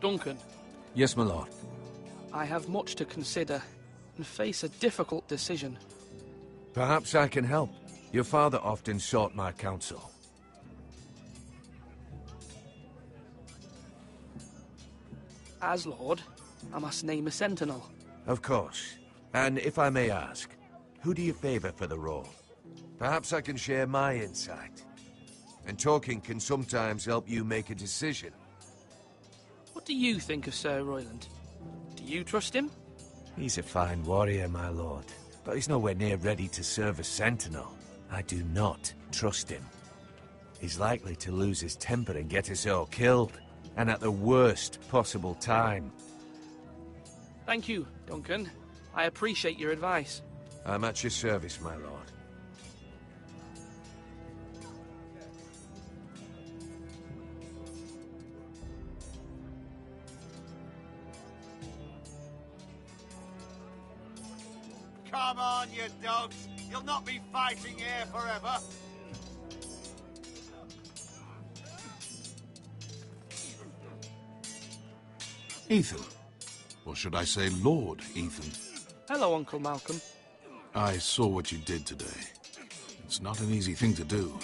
Duncan. Yes, my lord. I have much to consider and face a difficult decision. Perhaps I can help. Your father often sought my counsel. As Lord, I must name a sentinel. Of course. And if I may ask, who do you favor for the role? Perhaps I can share my insight. And talking can sometimes help you make a decision. What do you think of Sir Royland? Do you trust him? He's a fine warrior, my lord. But he's nowhere near ready to serve as sentinel. I do not trust him. He's likely to lose his temper and get us all killed. And at the worst possible time. Thank you, Duncan. I appreciate your advice. I'm at your service, my lord. Come on, you dogs! You'll not be fighting here forever! Ethan. Or should I say Lord Ethan? Hello, Uncle Malcolm. I saw what you did today. It's not an easy thing to do,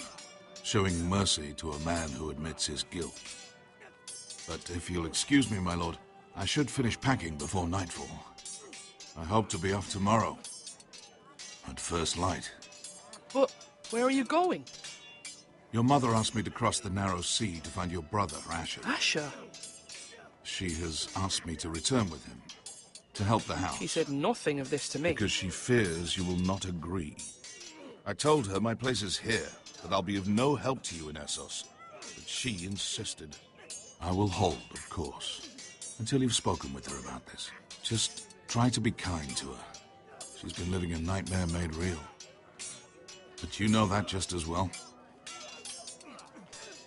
showing mercy to a man who admits his guilt. But if you'll excuse me, my lord, I should finish packing before nightfall. I hope to be off tomorrow. At first light. But where are you going? Your mother asked me to cross the narrow sea to find your brother, Asher. Asher? She has asked me to return with him, to help the house. She said nothing of this to me. Because she fears you will not agree. I told her my place is here, that I'll be of no help to you in Essos. But she insisted. I will hold, of course, until you've spoken with her about this. Just try to be kind to her. She's been living a nightmare made real. But you know that just as well.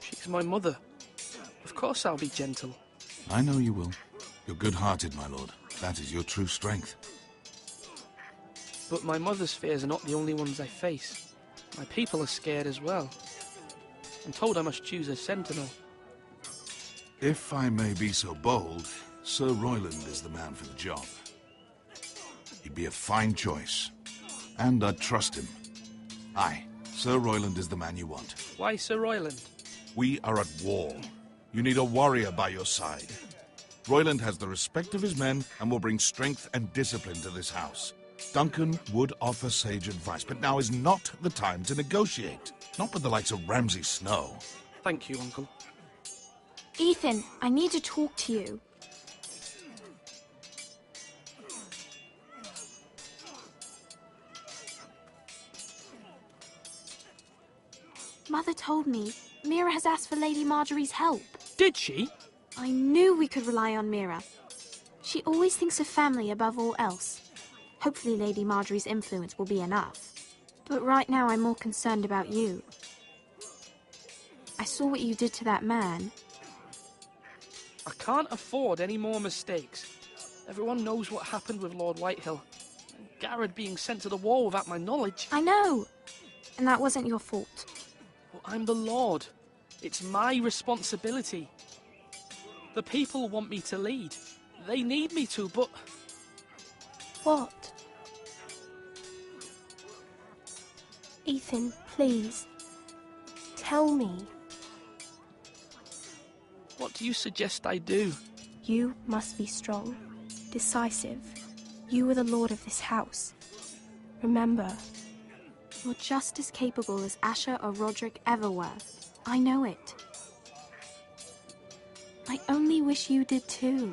She's my mother. Of course I'll be gentle. I know you will. You're good-hearted, my lord. That is your true strength. But my mother's fears are not the only ones I face. My people are scared as well. I'm told I must choose a sentinel. If I may be so bold, Sir Royland is the man for the job. He'd be a fine choice. And I'd trust him. Aye, Sir Royland is the man you want. Why Sir Royland? We are at war. You need a warrior by your side. Royland has the respect of his men and will bring strength and discipline to this house. Duncan would offer sage advice, but now is not the time to negotiate. Not with the likes of Ramsay Snow. Thank you, Uncle. Ethan, I need to talk to you. Mother told me Mira has asked for Lady Marjorie's help. Did she? I knew we could rely on Mira. She always thinks of family above all else. Hopefully Lady Marjorie's influence will be enough. But right now I'm more concerned about you. I saw what you did to that man. I can't afford any more mistakes. Everyone knows what happened with Lord Whitehill. Garrett being sent to the war without my knowledge. I know. And that wasn't your fault. Well, I'm the Lord. It's my responsibility. The people want me to lead. They need me to, but... What? Ethan, please. Tell me. What do you suggest I do? You must be strong, decisive. You are the lord of this house. Remember, you're just as capable as Asher or Roderick ever were. I know it. I only wish you did too.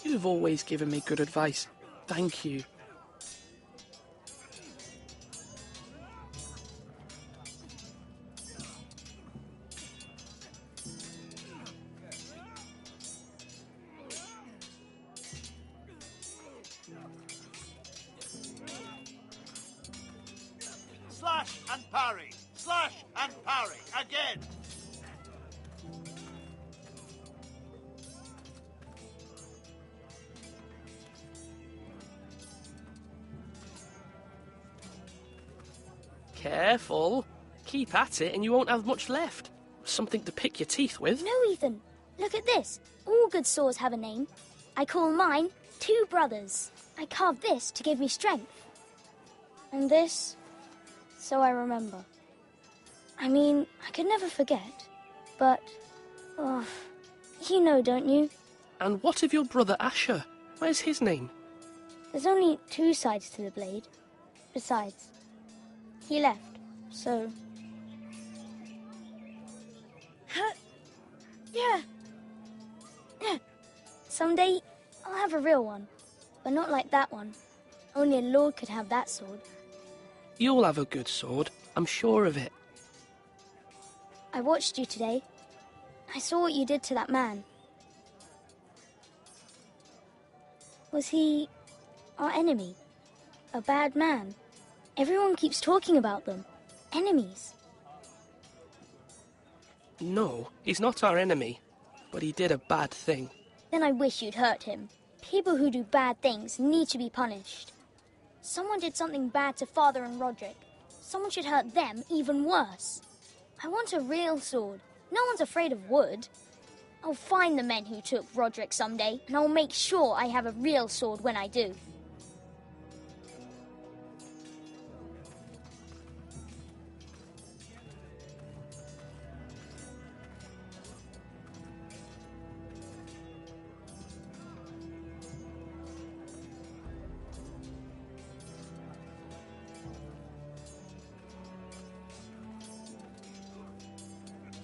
You've always given me good advice. Thank you. Slash and parry! Slash and parry! Again! Careful. Keep at it and you won't have much left. Something to pick your teeth with. No, Ethan. Look at this. All good swords have a name. I call mine Two Brothers. I carved this to give me strength. And this, so I remember. I mean, I could never forget. But, oh, you know, don't you? And what of your brother Asher? Where's his name? There's only two sides to the blade. Besides, he left, so... Yeah. Someday, I'll have a real one. But not like that one. Only a lord could have that sword. You'll have a good sword. I'm sure of it. I watched you today. I saw what you did to that man. Was he our enemy? A bad man? Everyone keeps talking about them. Enemies. No, he's not our enemy. But he did a bad thing. Then I wish you'd hurt him. People who do bad things need to be punished. Someone did something bad to Father and Roderick. Someone should hurt them even worse. I want a real sword. No one's afraid of wood. I'll find the men who took Roderick someday, and I'll make sure I have a real sword when I do.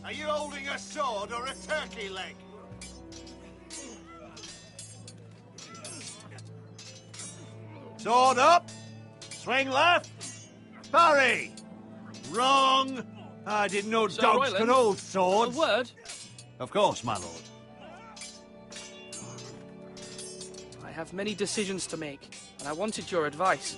Are you holding a sword or a turkey leg? Sword up. Swing left. Parry. Wrong. I didn't know Sir dogs Royland, could hold A swords. word? Of course, my lord. I have many decisions to make, and I wanted your advice.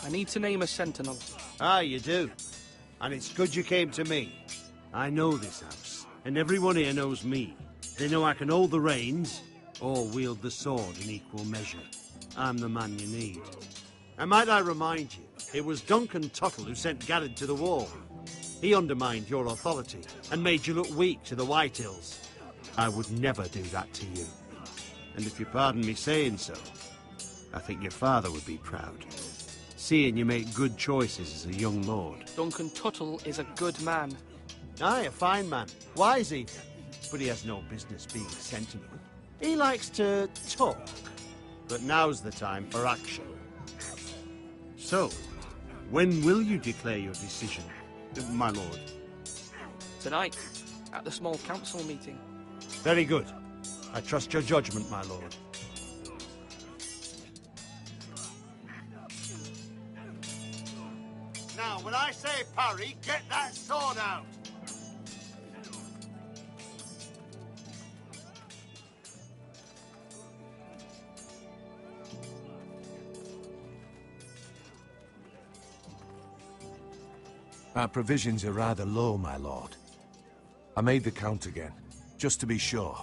I need to name a sentinel. Ah, you do. And it's good you came to me. I know this house, and everyone here knows me. They know I can hold the reins, or wield the sword in equal measure. I'm the man you need. And might I remind you, it was Duncan Tuttle who sent Garrett to the wall. He undermined your authority, and made you look weak to the Whitehills. I would never do that to you. And if you pardon me saying so, I think your father would be proud. Seeing you make good choices as a young lord. Duncan Tuttle is a good man. Aye, a fine man. Wise even. But he has no business being a sentinel. He likes to talk. But now's the time for action. So, when will you declare your decision, my lord? Tonight, at the small council meeting. Very good. I trust your judgment, my lord. Now, when I say parry, get that sword out! Our provisions are rather low, my lord. I made the count again, just to be sure.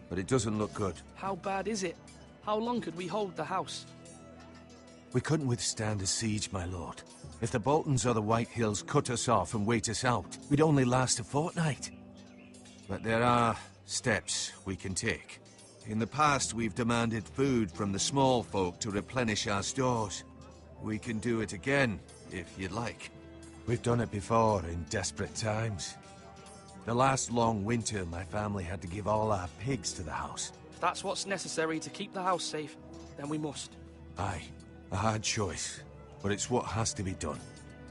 But it doesn't look good. How bad is it? How long could we hold the house? We couldn't withstand a siege, my lord. If the Boltons or the Whitehills cut us off and wait us out, we'd only last a fortnight. But there are steps we can take. In the past, we've demanded food from the small folk to replenish our stores. We can do it again, if you'd like. We've done it before in desperate times. The last long winter, my family had to give all our pigs to the house. If that's what's necessary to keep the house safe, then we must. Aye, a hard choice, but it's what has to be done.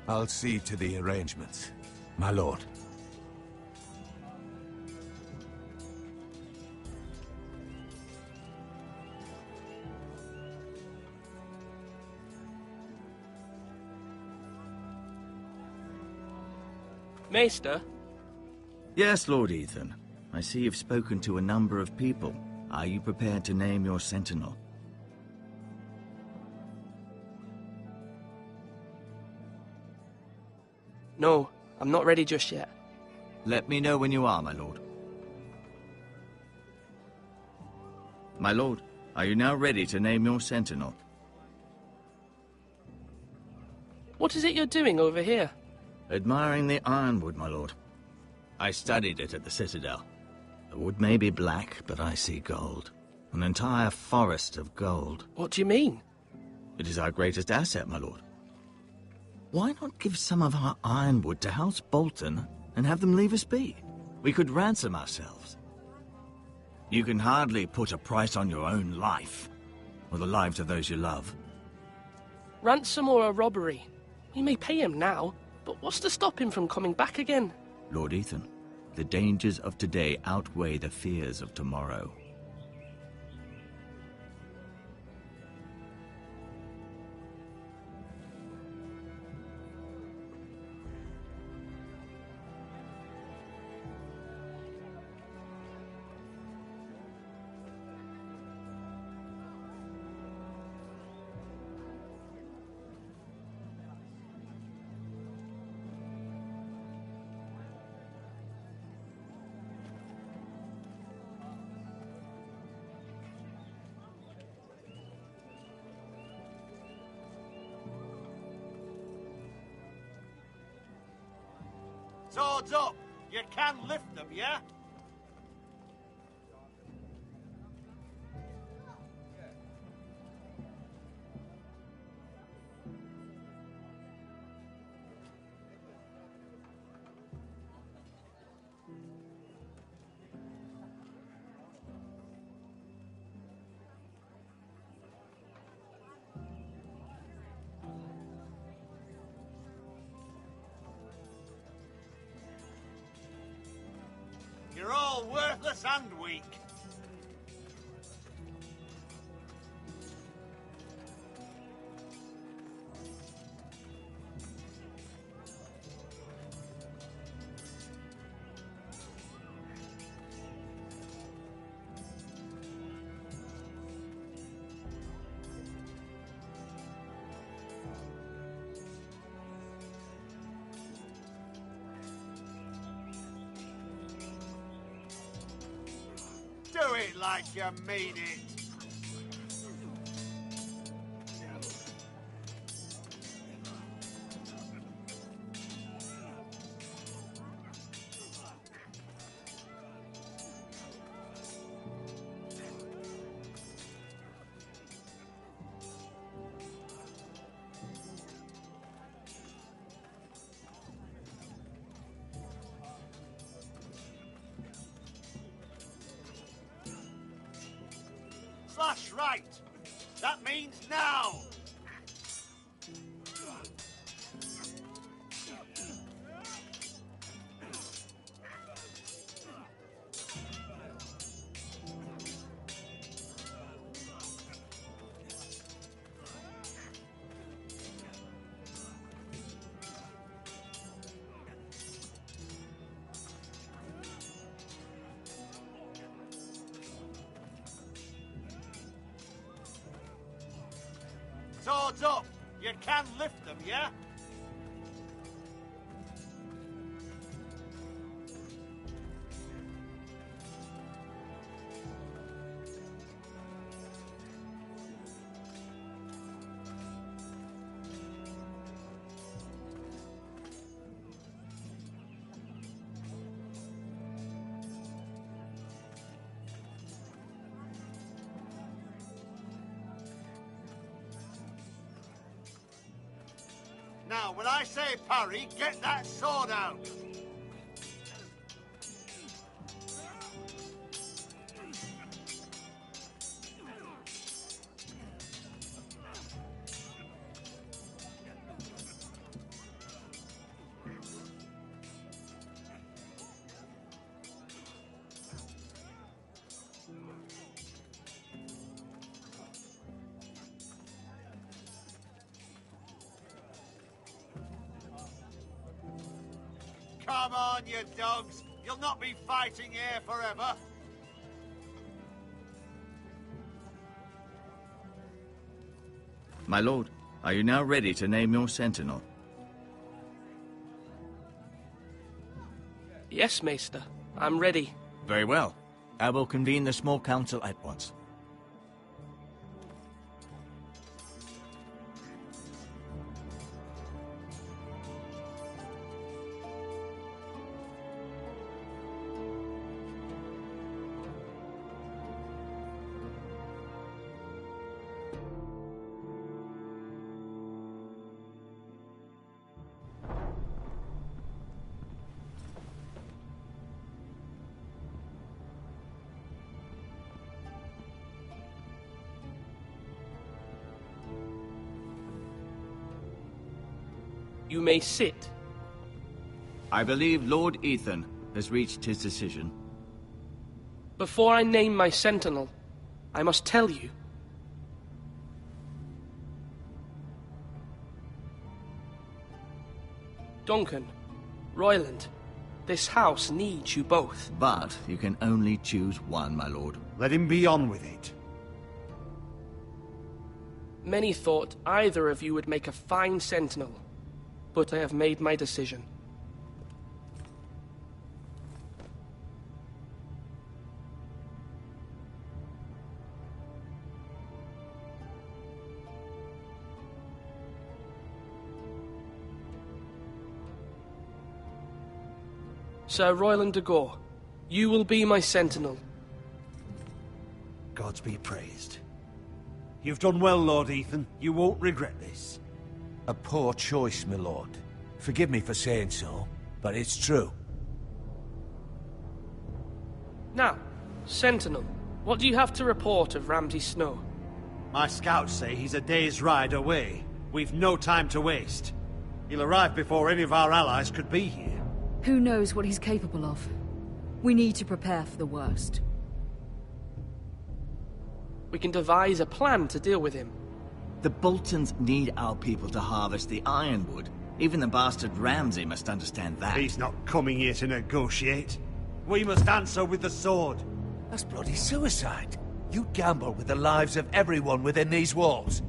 I'll see to the arrangements, my lord. Maester? Yes, Lord Ethan. I see you've spoken to a number of people. Are you prepared to name your sentinel? No, I'm not ready just yet. Let me know when you are, my lord. My lord, are you now ready to name your sentinel? What is it you're doing over here? Admiring the ironwood, my lord. I studied it at the Citadel. The wood may be black, but I see gold. An entire forest of gold. What do you mean? It is our greatest asset, my lord. Why not give some of our ironwood to House Bolton and have them leave us be? We could ransom ourselves. You can hardly put a price on your own life, or the lives of those you love. Ransom or a robbery? We may pay him now, but what's to stop him from coming back again? Lord Ethan, the dangers of today outweigh the fears of tomorrow. Swords up! You can lift them, yeah? You're all worthless and weak. Do it like you mean it. Slash right. That means now. Swords up! You can lift them, yeah? Now, when I say parry, get that sword out. Come on, you dogs. You'll not be fighting here forever. My lord, are you now ready to name your sentinel? Yes, Maester. I'm ready. Very well. I will convene the small council at once. You may sit. I believe Lord Ethan has reached his decision. Before I name my sentinel, I must tell you. Duncan, Royland, this house needs you both. But you can only choose one, my lord. Let him be on with it. Many thought either of you would make a fine sentinel, but I have made my decision. Sir Royland de Gore, you will be my sentinel. Gods be praised. You've done well, Lord Ethan. You won't regret this. A poor choice, my lord. Forgive me for saying so, but it's true. Now, sentinel, what do you have to report of Ramsay Snow? My scouts say he's a day's ride away. We've no time to waste. He'll arrive before any of our allies could be here. Who knows what he's capable of? We need to prepare for the worst. We can devise a plan to deal with him. The Boltons need our people to harvest the ironwood. Even the bastard Ramsay must understand that. He's not coming here to negotiate. We must answer with the sword. That's bloody suicide. You gamble with the lives of everyone within these walls.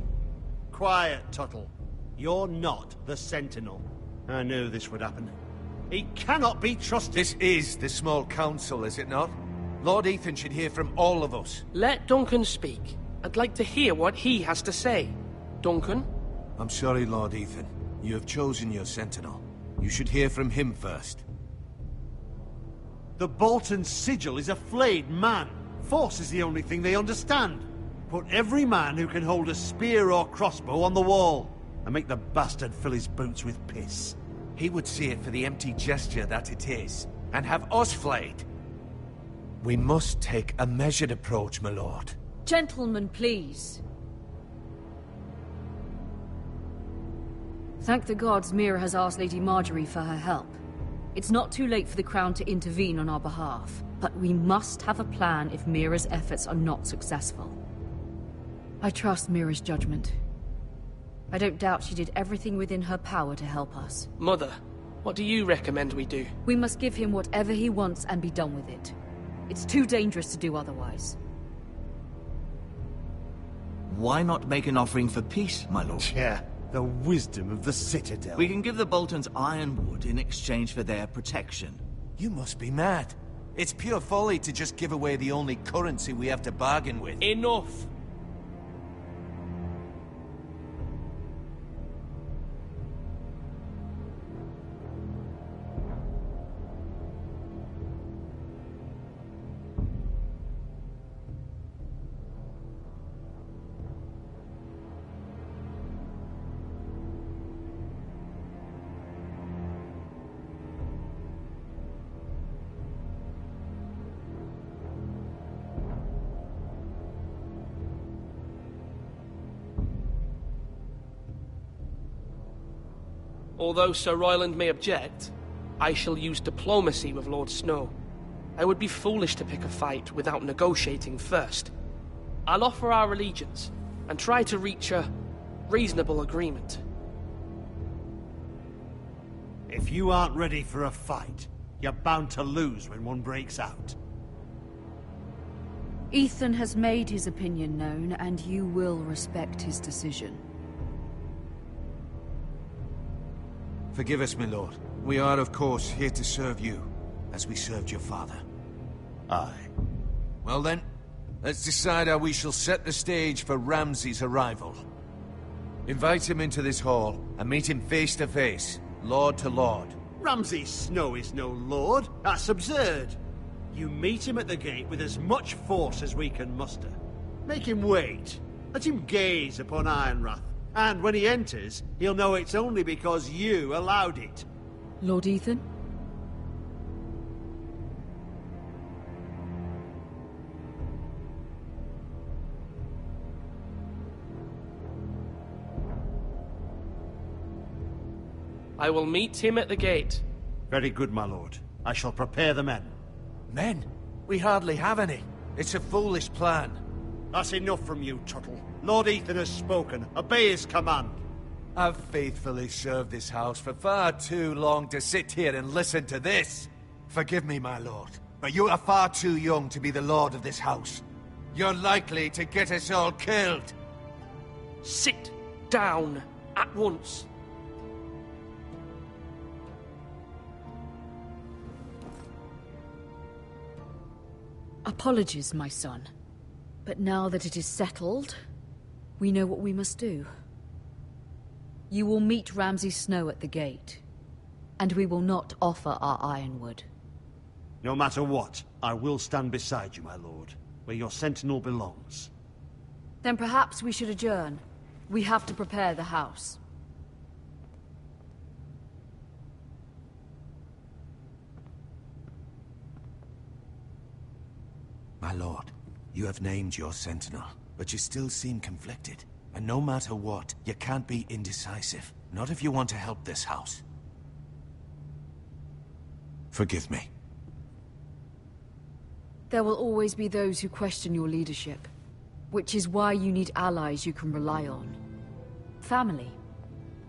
Quiet, Tuttle. You're not the Sentinel. I knew this would happen. He cannot be trusted. This is the small council, is it not? Lord Ethan should hear from all of us. Let Duncan speak. I'd like to hear what he has to say. Duncan? I'm sorry, Lord Ethan. You have chosen your sentinel. You should hear from him first. The Bolton sigil is a flayed man. Force is the only thing they understand. Put every man who can hold a spear or crossbow on the wall, and make the bastard fill his boots with piss. He would see it for the empty gesture that it is, and have us flayed. We must take a measured approach, my lord. Gentlemen, please. Thank the gods Mira has asked Lady Marjorie for her help. It's not too late for the Crown to intervene on our behalf, but we must have a plan if Mira's efforts are not successful. I trust Mira's judgment. I don't doubt she did everything within her power to help us. Mother, what do you recommend we do? We must give him whatever he wants and be done with it. It's too dangerous to do otherwise. Why not make an offering for peace, my lord? Yeah, the wisdom of the Citadel. We can give the Boltons ironwood in exchange for their protection. You must be mad. It's pure folly to just give away the only currency we have to bargain with. Enough! Although Sir Royland may object, I shall use diplomacy with Lord Snow. I would be foolish to pick a fight without negotiating first. I'll offer our allegiance, and try to reach a reasonable agreement. If you aren't ready for a fight, you're bound to lose when one breaks out. Ethan has made his opinion known, and you will respect his decision. Forgive us, my lord. We are, of course, here to serve you, as we served your father. Aye. Well then, let's decide how we shall set the stage for Ramsay's arrival. Invite him into this hall, and meet him face to face, lord to lord. Ramsay Snow is no lord. That's absurd. You meet him at the gate with as much force as we can muster. Make him wait. Let him gaze upon Ironrath. And when he enters, he'll know it's only because you allowed it. Lord Ethan? I will meet him at the gate. Very good, my lord. I shall prepare the men. Men? We hardly have any. It's a foolish plan. That's enough from you, Tuttle. Lord Ethan has spoken. Obey his command. I've faithfully served this house for far too long to sit here and listen to this. Forgive me, my lord, but you are far too young to be the lord of this house. You're likely to get us all killed. Sit down at once. Apologies, my son. But now that it is settled, we know what we must do. You will meet Ramsay Snow at the gate, and we will not offer our ironwood. No matter what, I will stand beside you, my lord, where your sentinel belongs. Then perhaps we should adjourn. We have to prepare the house. My lord, you have named your sentinel, but you still seem conflicted. And no matter what, you can't be indecisive. Not if you want to help this house. Forgive me. There will always be those who question your leadership, which is why you need allies you can rely on. Family.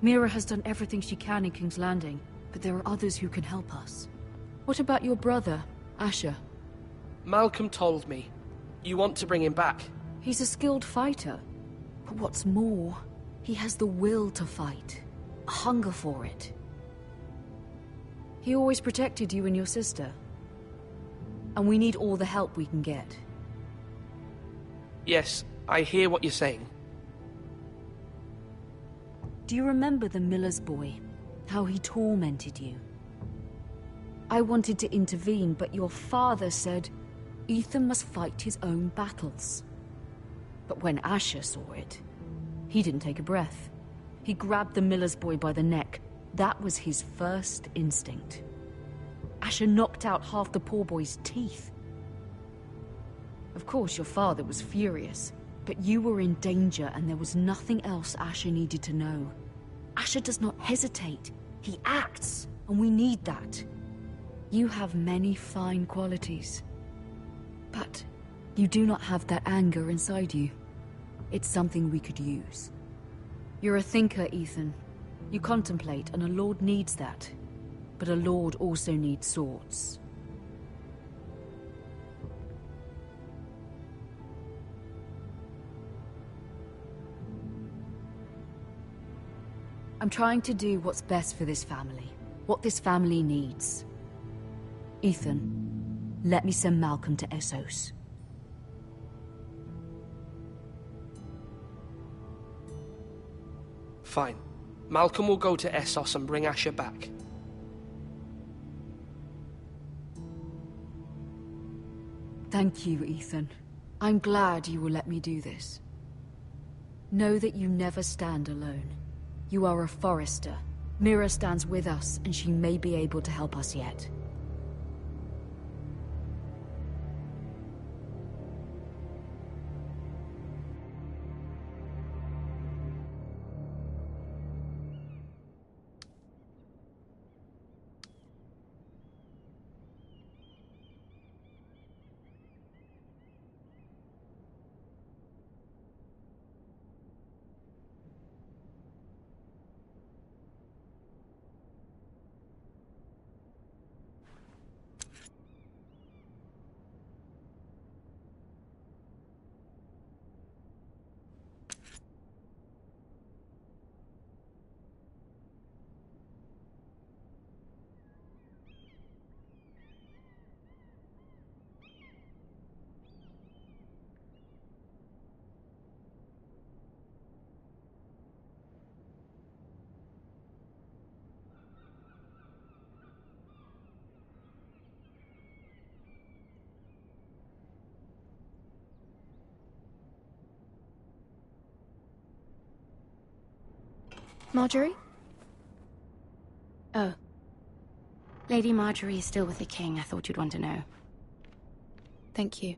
Mira has done everything she can in King's Landing, but there are others who can help us. What about your brother, Asher? Malcolm told me. You want to bring him back? He's a skilled fighter. But what's more, he has the will to fight. A hunger for it. He always protected you and your sister. And we need all the help we can get. Yes, I hear what you're saying. Do you remember the miller's boy? How he tormented you? I wanted to intervene, but your father said Ethan must fight his own battles. But when Asher saw it, he didn't take a breath. He grabbed the miller's boy by the neck. That was his first instinct. Asher knocked out half the poor boy's teeth. Of course, your father was furious, but you were in danger and there was nothing else Asher needed to know. Asher does not hesitate. He acts, and we need that. You have many fine qualities, but you do not have that anger inside you. It's something we could use. You're a thinker, Ethan. You contemplate, and a lord needs that. But a lord also needs swords. I'm trying to do what's best for this family. What this family needs. Ethan, let me send Malcolm to Essos. Fine. Malcolm will go to Essos and bring Asher back. Thank you, Ethan. I'm glad you will let me do this. Know that you never stand alone. You are a Forrester. Mira stands with us, and she may be able to help us yet. Marjorie? Oh. Lady Marjorie is still with the king. I thought you'd want to know. Thank you.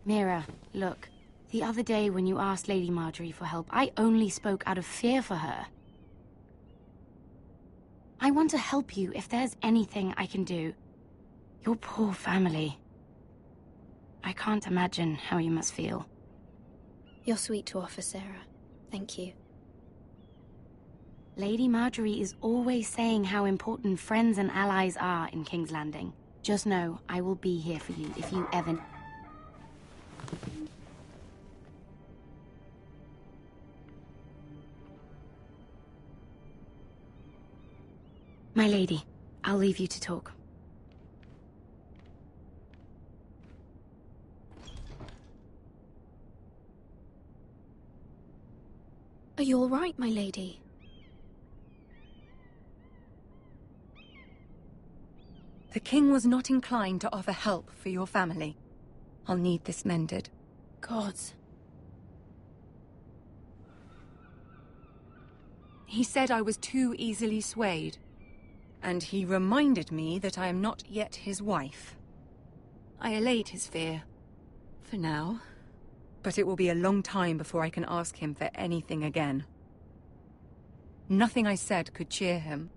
Mira, look. The other day when you asked Lady Marjorie for help, I only spoke out of fear for her. I want to help you if there's anything I can do. Your poor family. I can't imagine how you must feel. You're sweet to offer, Sarah. Thank you. Lady Marjorie is always saying how important friends and allies are in King's Landing. Just know, I will be here for you if you ever... My lady, I'll leave you to talk. Are you all right, my lady? The king was not inclined to offer help for your family. I'll need this mended. Gods. He said I was too easily swayed. And he reminded me that I am not yet his wife. I allayed his fear. For now. But it will be a long time before I can ask him for anything again. Nothing I said could cheer him.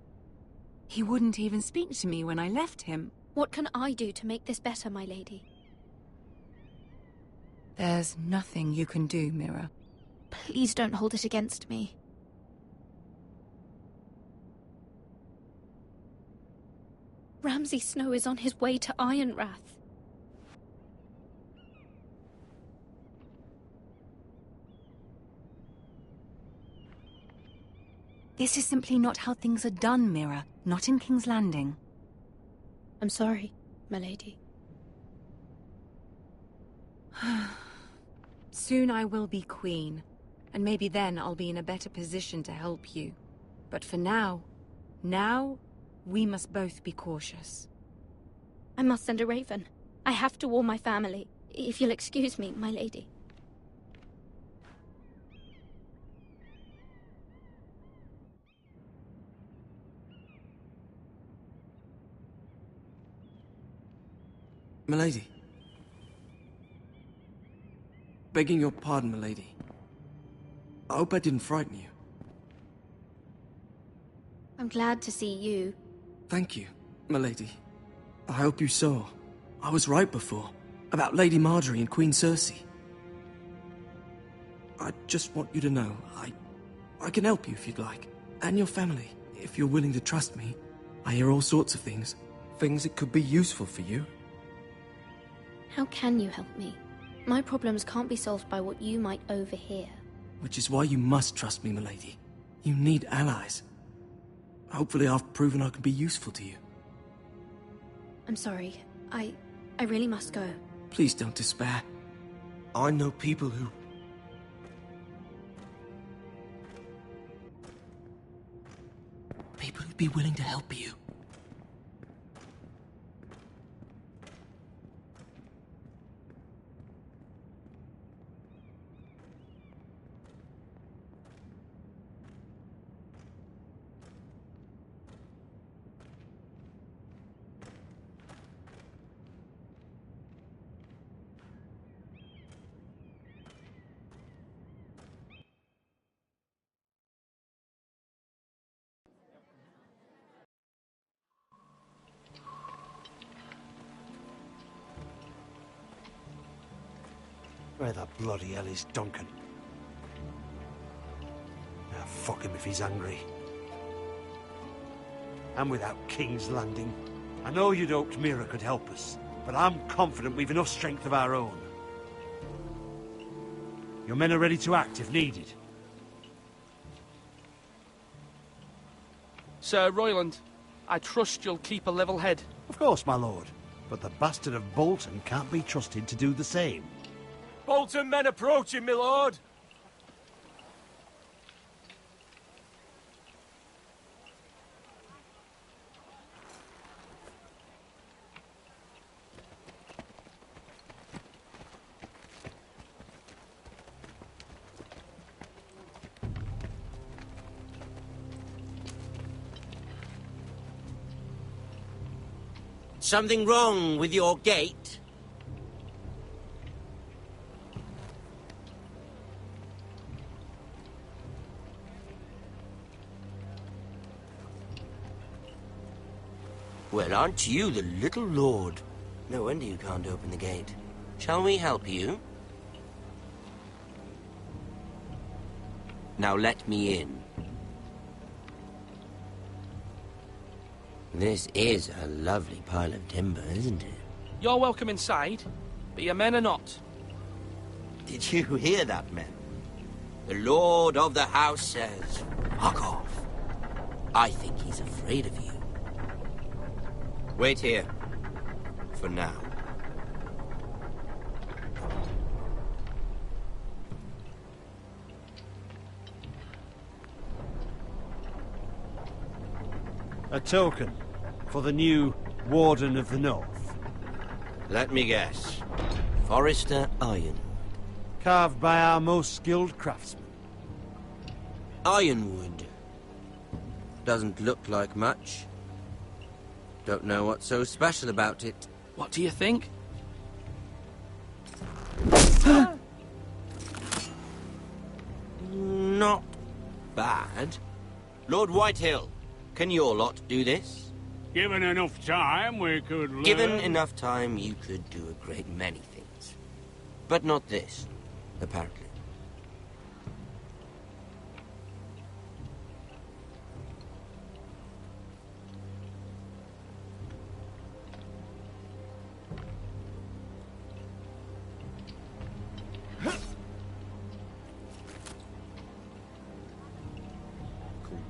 He wouldn't even speak to me when I left him. What can I do to make this better, my lady? There's nothing you can do, Mira. Please don't hold it against me. Ramsay Snow is on his way to Ironrath. This is simply not how things are done, Mira. Not in King's Landing. I'm sorry, my lady. Soon I will be queen, and maybe then I'll be in a better position to help you. But for now, we must both be cautious. I must send a raven. I have to warn my family. If you'll excuse me, my lady. Milady. Begging your pardon, milady. I hope I didn't frighten you. I'm glad to see you. Thank you, milady. I hope you saw. I was right before. About Lady Marjorie and Queen Cersei. I just want you to know, I can help you if you'd like. And your family, if you're willing to trust me. I hear all sorts of things. Things that could be useful for you. How can you help me? My problems can't be solved by what you might overhear. Which is why you must trust me, milady. You need allies. Hopefully I've proven I can be useful to you. I'm sorry. I really must go. Please don't despair. I know people who... People who'd be willing to help you. Where the bloody hell is Duncan? Ah, fuck him if he's angry. And without King's Landing. I know you'd hoped Mira could help us, but I'm confident we've enough strength of our own. Your men are ready to act if needed. Sir Royland, I trust you'll keep a level head. Of course, my lord. But the bastard of Bolton can't be trusted to do the same. Bolton men approaching, my lord! Something wrong with your gate? Well, aren't you the little lord? No wonder you can't open the gate. Shall we help you? Now let me in. This is a lovely pile of timber, isn't it? You're welcome inside, but your men are not. Did you hear that, men? The lord of the house says, fuck off. I think he's afraid of you. Wait here. For now. A token for the new Warden of the North. Let me guess. Forrester Ironwood. Carved by our most skilled craftsmen. Ironwood. Doesn't look like much. Don't know what's so special about it. What do you think? Not bad. Lord Whitehill, can your lot do this? Given enough time, we could learn. Given enough time, you could do a great many things. But not this, apparently.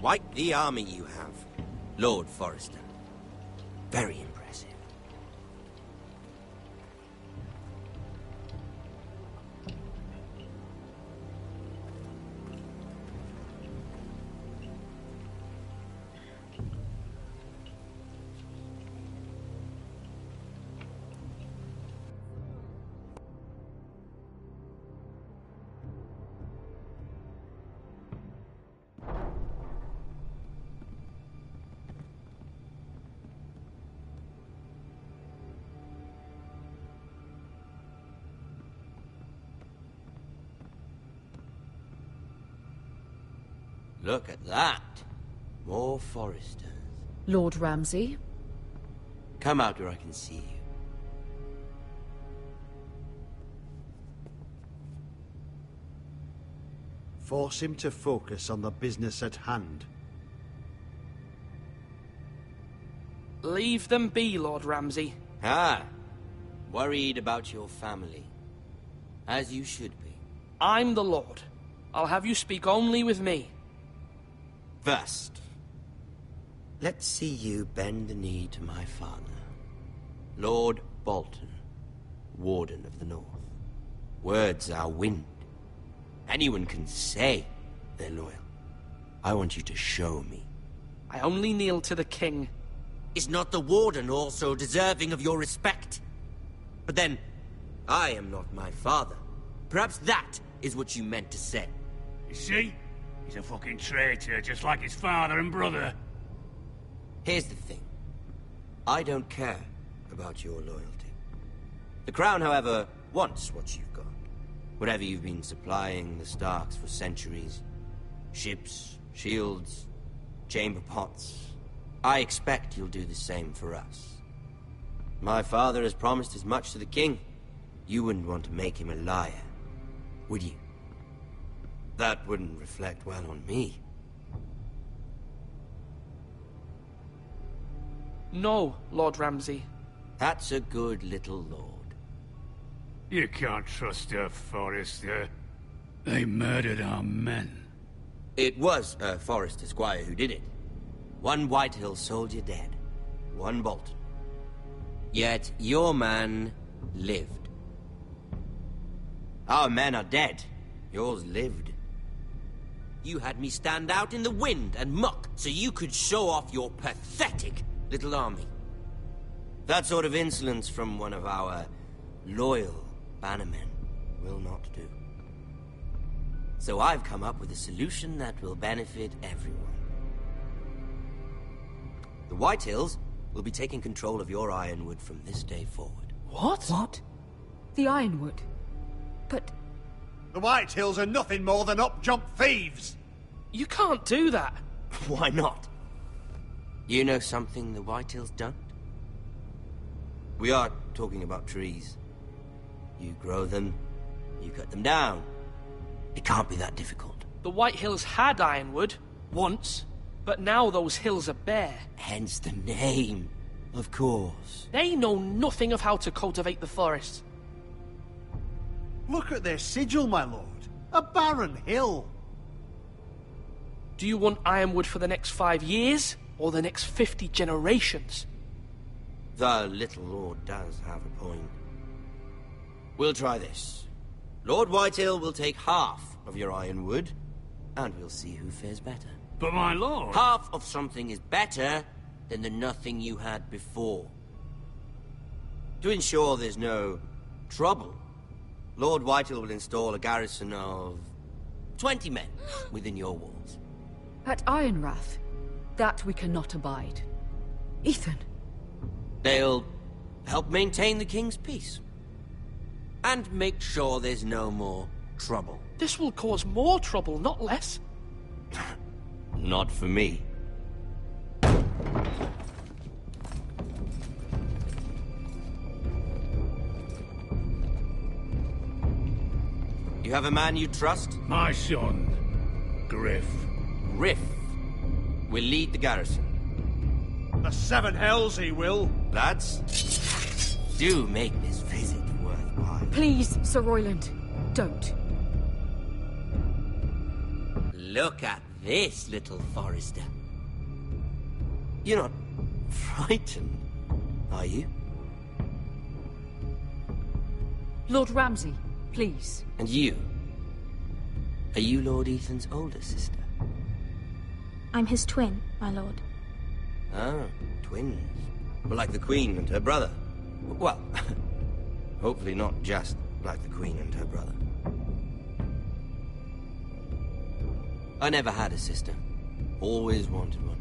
Quite the army you have, Lord Forrester. Very impressive. Look at that. More Forresters. Lord Ramsay? Come out where I can see you. Force him to focus on the business at hand. Leave them be, Lord Ramsay. Ah, worried about your family. As you should be. I'm the Lord. I'll have you speak only with me. First, let's see you bend the knee to my father, Lord Bolton, Warden of the North. Words are wind. Anyone can say they're loyal. I want you to show me. I only kneel to the king. Is not the Warden also deserving of your respect? But then, I am not my father. Perhaps that is what you meant to say. You see? He's a fucking traitor, just like his father and brother. Here's the thing. I don't care about your loyalty. The Crown, however, wants what you've got. Whatever you've been supplying the Starks for centuries. Ships, shields, chamber pots. I expect you'll do the same for us. My father has promised as much to the king. You wouldn't want to make him a liar, would you? That wouldn't reflect well on me. No, Lord Ramsay. That's a good little lord. You can't trust her, Forrester. They murdered our men. It was a Forrester squire who did it. One Whitehill soldier dead. One Bolton. Yet your man lived. Our men are dead. Yours lived. You had me stand out in the wind and muck so you could show off your pathetic little army. That sort of insolence from one of our loyal bannermen will not do. So I've come up with a solution that will benefit everyone. The Whitehills will be taking control of your Ironwood from this day forward. What? What? The Ironwood? But... The Whitehills are nothing more than up-jump thieves! You can't do that. Why not? You know something the Whitehills don't? We are talking about trees. You grow them, you cut them down. It can't be that difficult. The White Hills had ironwood, once, but now those hills are bare. Hence the name, of course. They know nothing of how to cultivate the forests. Look at their sigil, my lord. A barren hill. Do you want ironwood for the next 5 years, or the next 50 generations? The little lord does have a point. We'll try this. Lord Whitehill will take half of your ironwood, and we'll see who fares better. But my lord... Half of something is better than the nothing you had before. To ensure there's no trouble, Lord Whitehill will install a garrison of 20 men within your walls. At Ironrath, that we cannot abide. Ethan. They'll help maintain the king's peace. And make sure there's no more trouble. This will cause more trouble, not less. Not for me. You have a man you trust? My son, Griff. Griff will lead the garrison. The 7 hells he will. Lads, do make this visit worthwhile. Please, Sir Royland, don't. Look at this, little Forester. You're not frightened, are you? Lord Ramsay, please. And you? Are you Lord Ethan's older sister? I'm his twin, my lord. Ah, twins. Well, like the Queen and her brother. Well, hopefully not just like the Queen and her brother. I never had a sister. Always wanted one.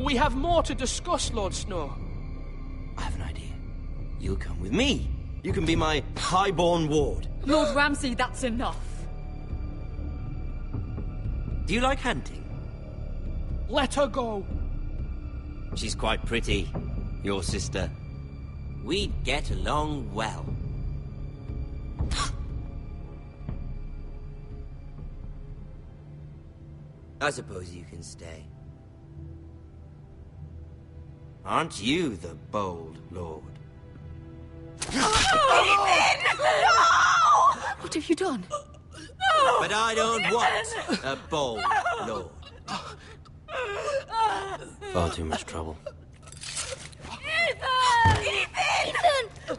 We have more to discuss, Lord Snow. I have an idea. You'll come with me. You can be my highborn ward. Lord Ramsay, that's enough. Do you like hunting? Let her go. She's quite pretty, your sister. We'd get along well. I suppose you can stay. Aren't you the bold lord? What have you done? But I don't want a bold lord. Far too much trouble. Ethan!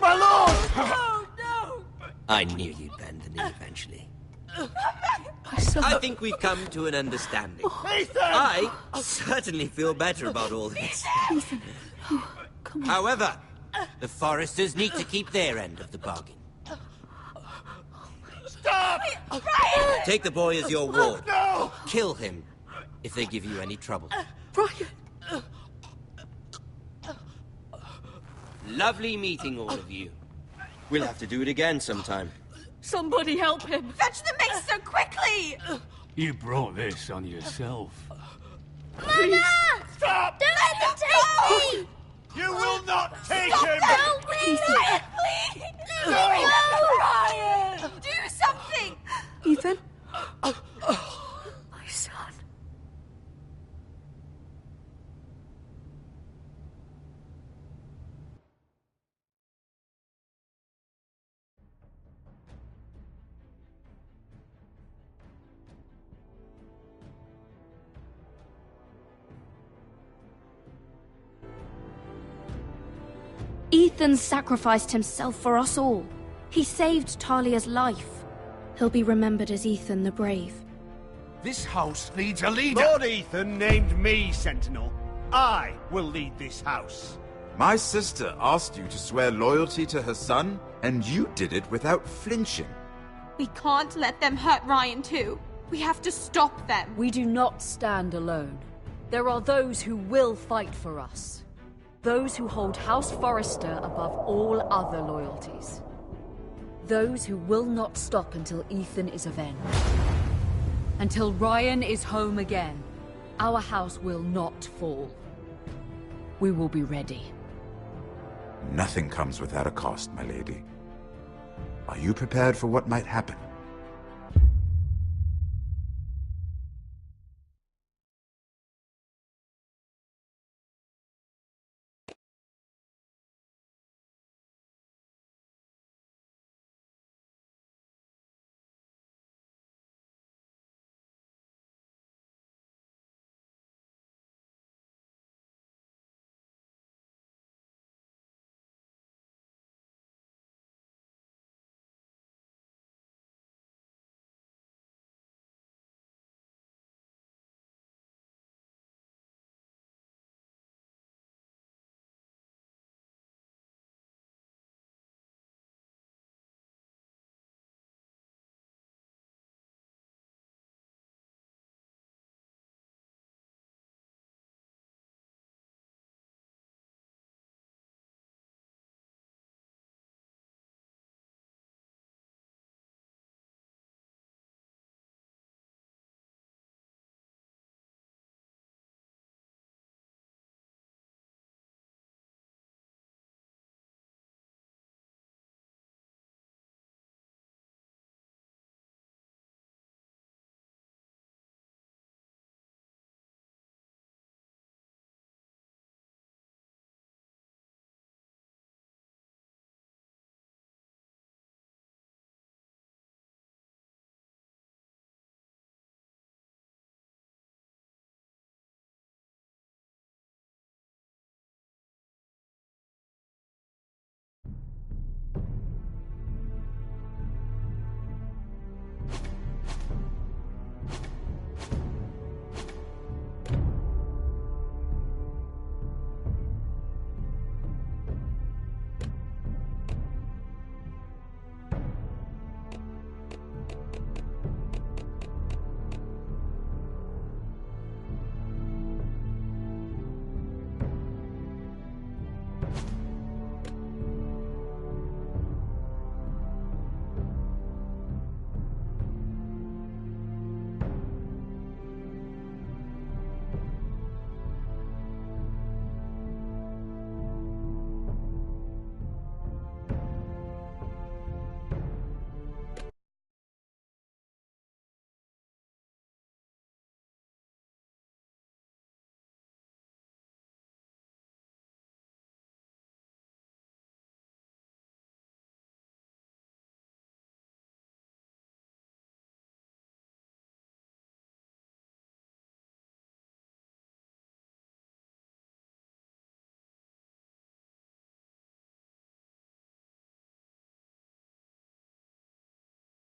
My lord! Oh, no! I knew you'd bend the knee eventually. My son. I think we've come to an understanding. Ethan! I certainly feel better about all this. Ethan. Oh, come on. However, the Foresters need to keep their end of the bargain. Stop! Brian! Take the boy as your ward. No! Kill him if they give you any trouble. Brian! Lovely meeting all of you. We'll have to do it again sometime. Somebody help him! Fetch the mixer quickly! You brought this on yourself. Mama! Stop! Don't let them take me! You will not take Stop him! Help me! Brian, please! No! Brian! Do something! Ethan? My son. Ethan sacrificed himself for us all. He saved Talia's life. He'll be remembered as Ethan the Brave. This house needs a leader. Lord Ethan named me Sentinel. I will lead this house. My sister asked you to swear loyalty to her son, and you did it without flinching. We can't let them hurt Ryan too. We have to stop them. We do not stand alone. There are those who will fight for us. Those who hold House Forrester above all other loyalties. Those who will not stop until Ethan is avenged. Until Ryan is home again, our house will not fall. We will be ready. Nothing comes without a cost, my lady. Are you prepared for what might happen?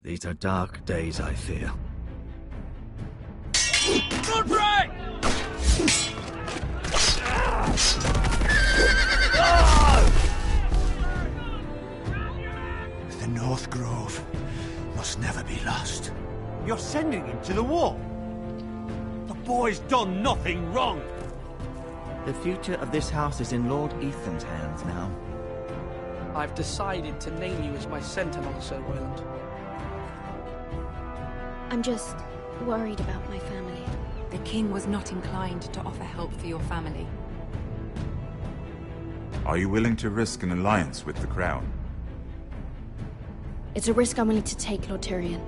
These are dark days, I fear. Godfrey! The North Grove must never be lost. You're sending him to the war? The boy's done nothing wrong. The future of this house is in Lord Ethan's hands now. I've decided to name you as my sentinel, Sir Royland. I'm just worried about my family. The king was not inclined to offer help for your family. Are you willing to risk an alliance with the Crown? It's a risk I'm willing to take, Lord Tyrion.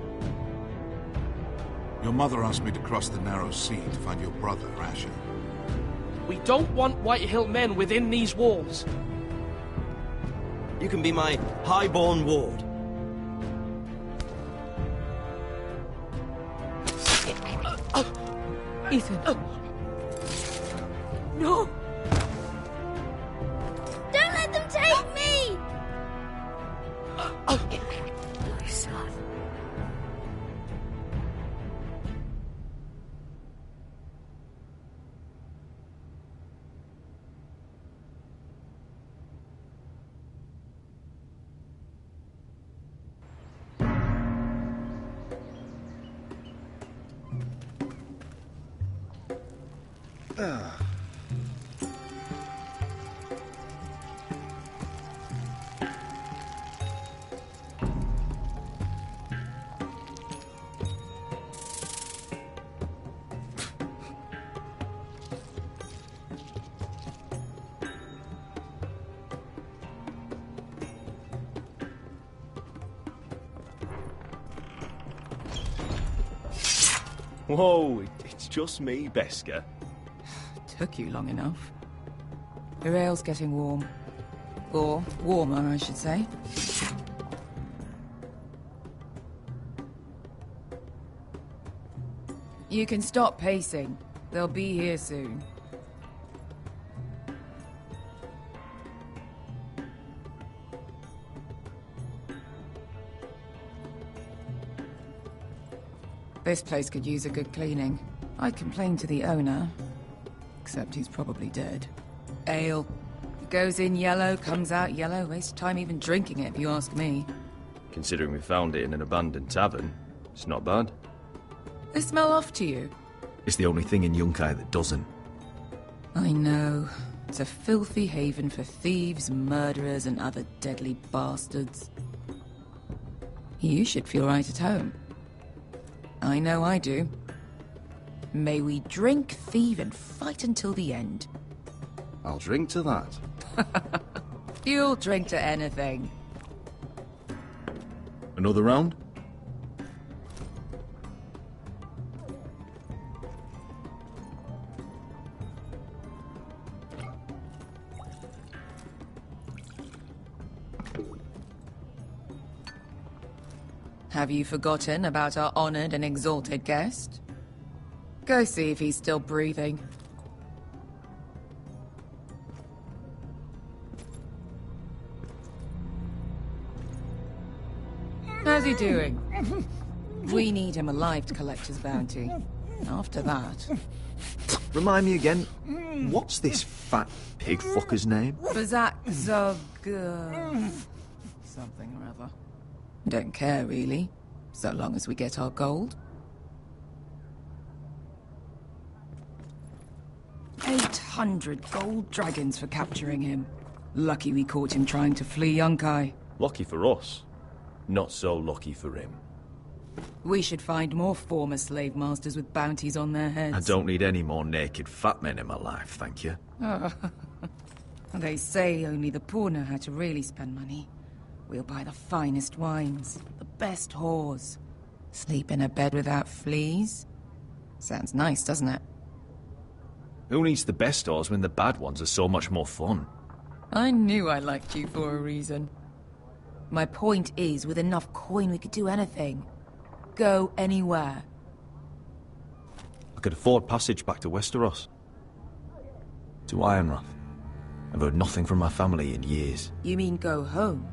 Your mother asked me to cross the narrow sea to find your brother, Asher. We don't want Whitehill men within these walls. You can be my highborn ward. Ethan. No! Don't let them take me! My son. Whoa, it's just me, Beskha. Took you long enough. Your ale's getting warm. Or warmer, I should say. You can stop pacing. They'll be here soon. This place could use a good cleaning. I complained to the owner, except he's probably dead. Ale. Goes in yellow, comes out yellow. Waste time even drinking it, if you ask me. Considering we found it in an abandoned tavern, it's not bad. They smell off to you? It's the only thing in Yunkai that doesn't. I know. It's a filthy haven for thieves, murderers, and other deadly bastards. You should feel right at home. I know I do. May we drink, thieve, and fight until the end. I'll drink to that. You'll drink to anything. Another round? Have you forgotten about our honored and exalted guest? Go see if he's still breathing. How's he doing? We need him alive to collect his bounty. After that... Remind me again, what's this fat pig fucker's name? Bazak Zog... something or other. Don't care, really. So long as we get our gold. 800 gold dragons for capturing him. Lucky we caught him trying to flee Yunkai. Lucky for us. Not so lucky for him. We should find more former slave masters with bounties on their heads. I don't need any more naked fat men in my life, thank you. They say only the poor know how to really spend money. We'll buy the finest wines, the best whores. Sleep in a bed without fleas. Sounds nice, doesn't it? Who needs the best whores when the bad ones are so much more fun? I knew I liked you for a reason. My point is, with enough coin we could do anything. Go anywhere. I could afford passage back to Westeros. To Ironrath. I've heard nothing from my family in years. You mean go home?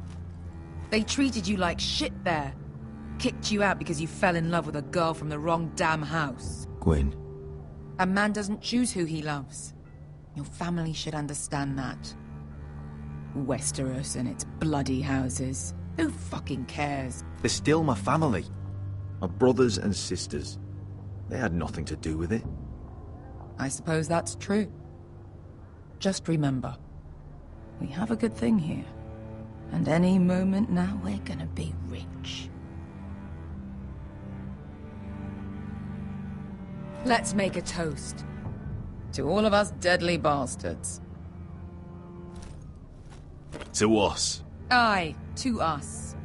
They treated you like shit there. Kicked you out because you fell in love with a girl from the wrong damn house. Gwyn. A man doesn't choose who he loves. Your family should understand that. Westeros and its bloody houses. Who fucking cares? They're still my family. My brothers and sisters. They had nothing to do with it. I suppose that's true. Just remember, we have a good thing here. And any moment now, we're gonna be rich. Let's make a toast. To all of us deadly bastards. To us. Aye, to us.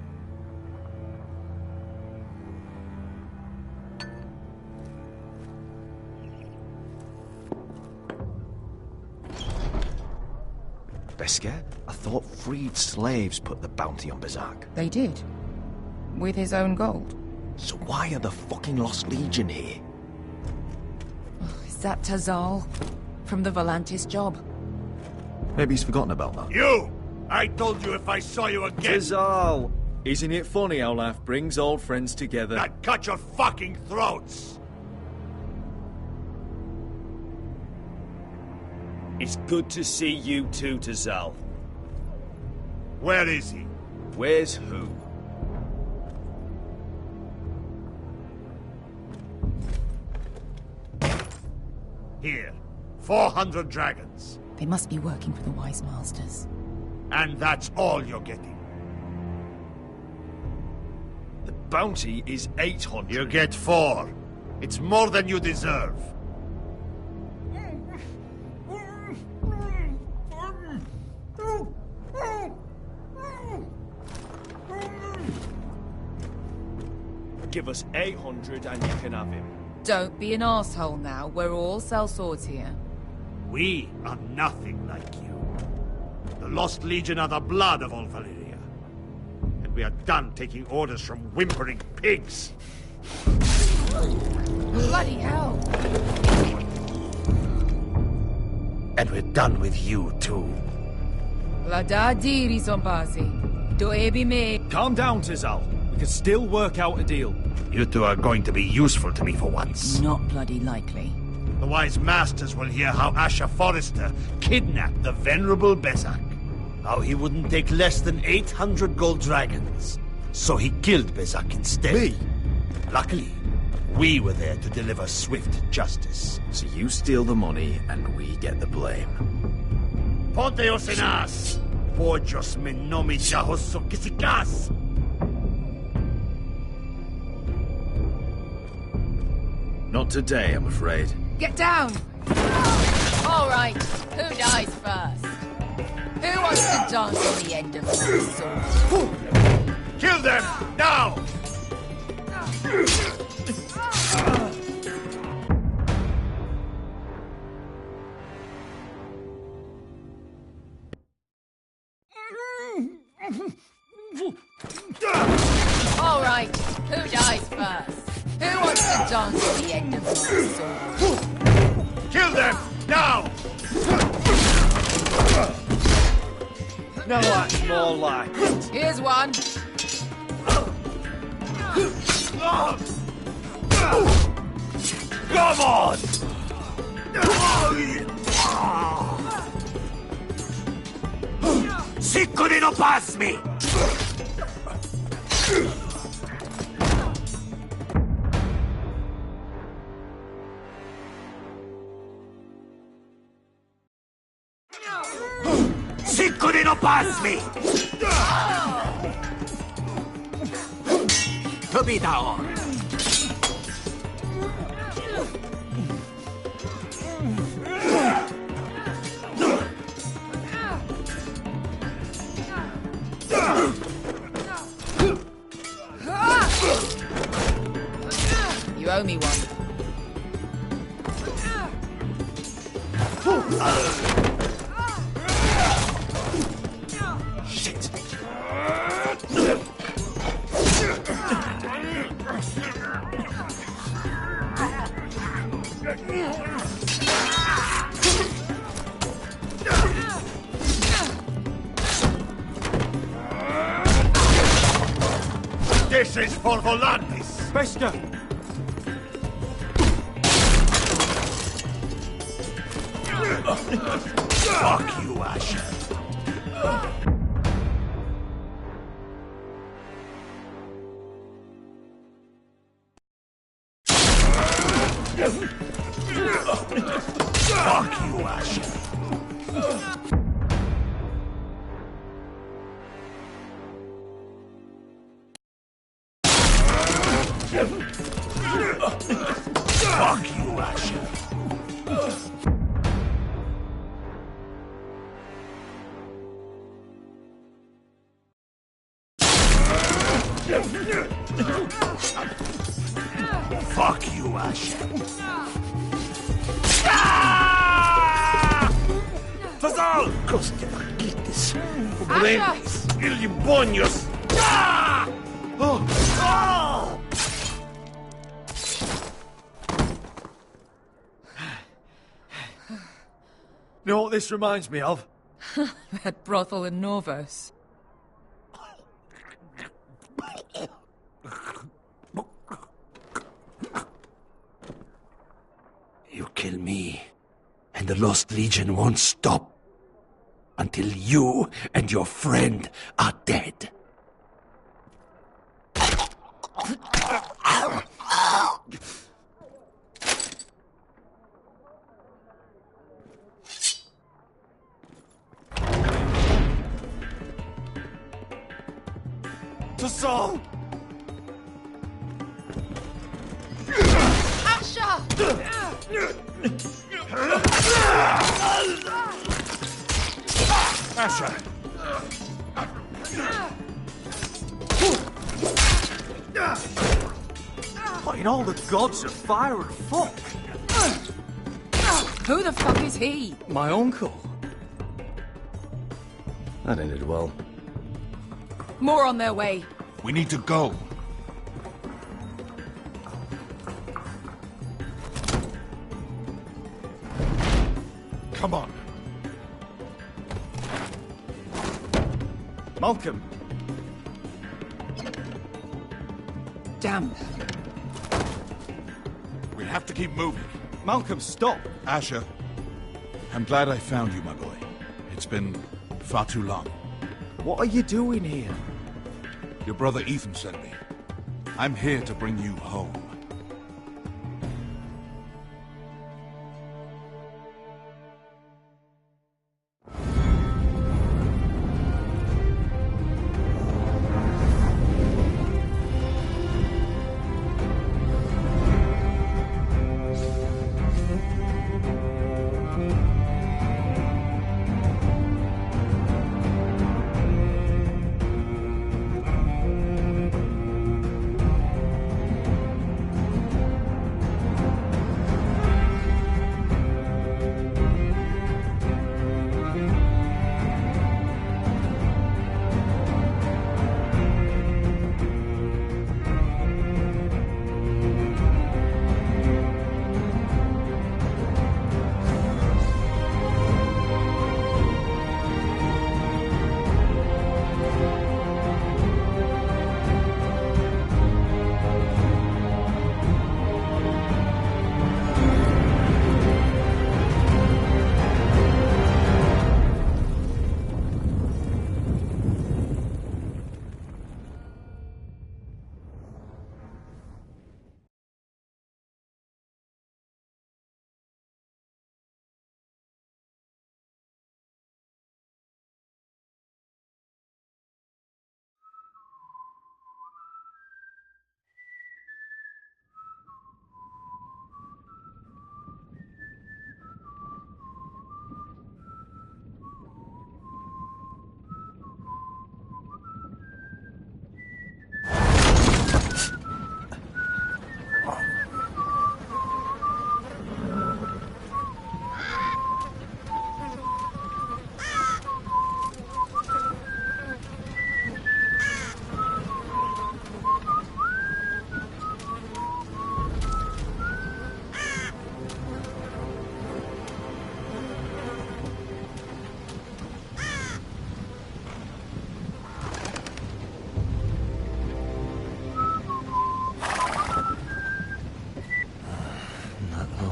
Beskha? I thought freed slaves put the bounty on Bazak. They did. With his own gold. So why are the fucking Lost Legion here? Is that Tazal? From the Volantis job? Maybe he's forgotten about that. You! I told you if I saw you again... Tazal! Isn't it funny how life brings old friends together? I'd cut your fucking throats! It's good to see you too, Tazal. Where is he? Where's who? Here. 400 dragons. They must be working for the Wise Masters. And that's all you're getting. The bounty is 800. You get 4. It's more than you deserve. Give us 800 and you can have him. Don't be an asshole now. We're all sellswords here. We are nothing like you. The Lost Legion are the blood of all Valyria. And we are done taking orders from whimpering pigs. Bloody hell! And we're done with you, too. Ladadiri Zombasi. Do ebi me. Calm down, Tizal. We can still work out a deal. You two are going to be useful to me for once. Not bloody likely. The wise masters will hear how Asher Forrester kidnapped the venerable Bezzak. How he wouldn't take less than 800 gold dragons. So he killed Bezzak instead. Me? Luckily, we were there to deliver swift justice. So you steal the money and we get the blame. Ponteos en as! Pojos me nomi chahoso kisikas! Not today, I'm afraid. Get down! All right, who dies first? Who wants to dance on the end of my sword? Kill them, now! All right, who dies first? Who wants to dance on the end of my sword? Kill them, now! Now that's more like it. Here's one. Come on! Siccone no pass me! Siccone no pass me! Tobitaor! You owe me one. Shit! This is for Volantis! Bester! Fuck you, Asher. Fuck you, Asher. Fuck you, Asher. Fuck you, Asher. Fazal! Coste Marquites. Ubrenis. Ilibonios. You know what this reminds me of? That brothel in Norvos. You kill me, and the Lost Legion won't stop until you and your friend are dead. Tizal! Asher! Asher! What in all the gods of fire and fuck? Who the fuck is he? My uncle. That ended well. More on their way. We need to go. Come on. Malcolm. Damn. We have to keep moving. Malcolm, stop. Asher, I'm glad I found you, my boy. It's been far too long. What are you doing here? Your brother Ethan sent me. I'm here to bring you home.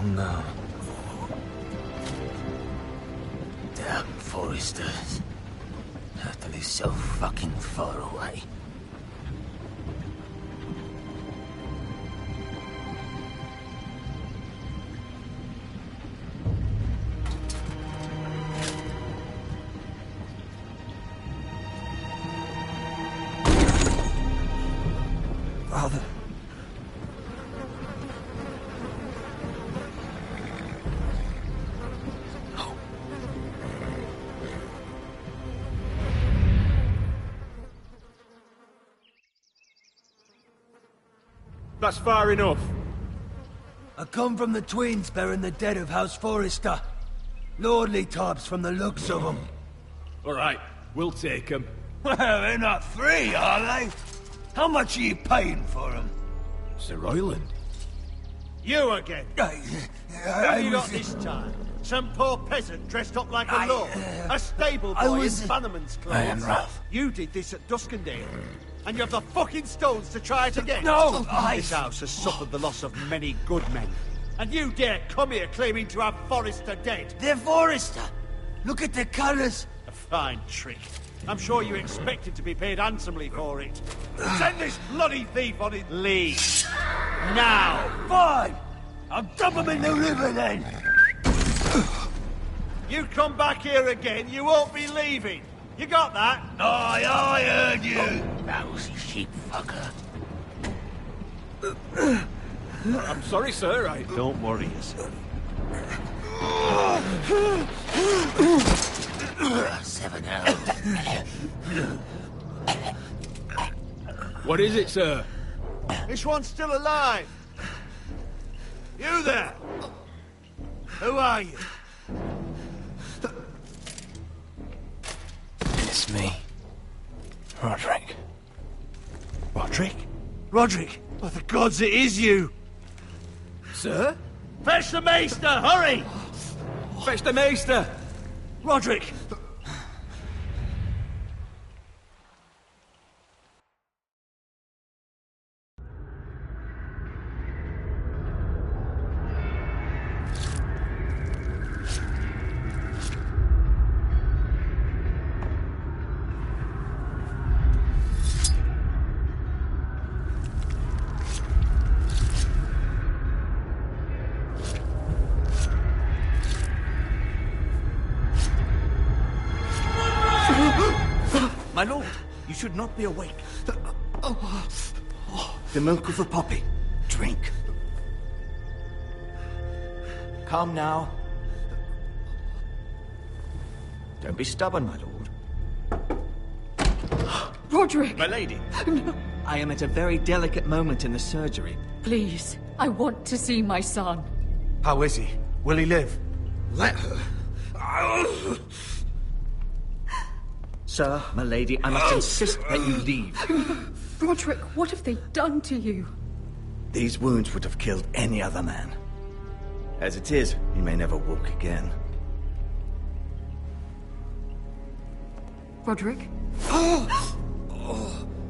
No. Damn Foresters. Have to live so fucking far away. Father. That's far enough. I come from the twins bearing the dead of House Forrester. Lordly types from the looks of them. All right, we'll take them. Well, they're not free, are they? How much are you paying for them? Sir Royland. You again. What you got this time? Some poor peasant dressed up like a lord? A stable boy in Bannerman's clothes? Ironrath. You did this at Duskendale. And you have the fucking stones to try it again? No, This house has suffered the loss of many good men. And you dare come here claiming to have Forrester dead? They're Forrester. Look at the colours. A fine trick. I'm sure you expected to be paid handsomely for it. Send this bloody thief on his leave. Now. Fine. I'll dump him in the river then. You come back here again, you won't be leaving. You got that? Aye, I heard you. Lousy sheep fucker. I'm sorry, sir. Don't worry yourself. 7 hours. What is it, sir? This one's still alive. You there! Who are you? It's me. Roderick. Roderick? Roderick! By the gods, it is you! Sir? Fetch the Maester, hurry! Fetch the Maester! Roderick! My lord, you should not be awake. The milk of the poppy. Drink. Come now. Don't be stubborn, my lord. Roderick! My lady, I am at a very delicate moment in the surgery. Please, I want to see my son. How is he? Will he live? Let her. Sir, my lady, I must insist that you leave. Roderick, what have they done to you? These wounds would have killed any other man. As it is, he may never walk again. Roderick?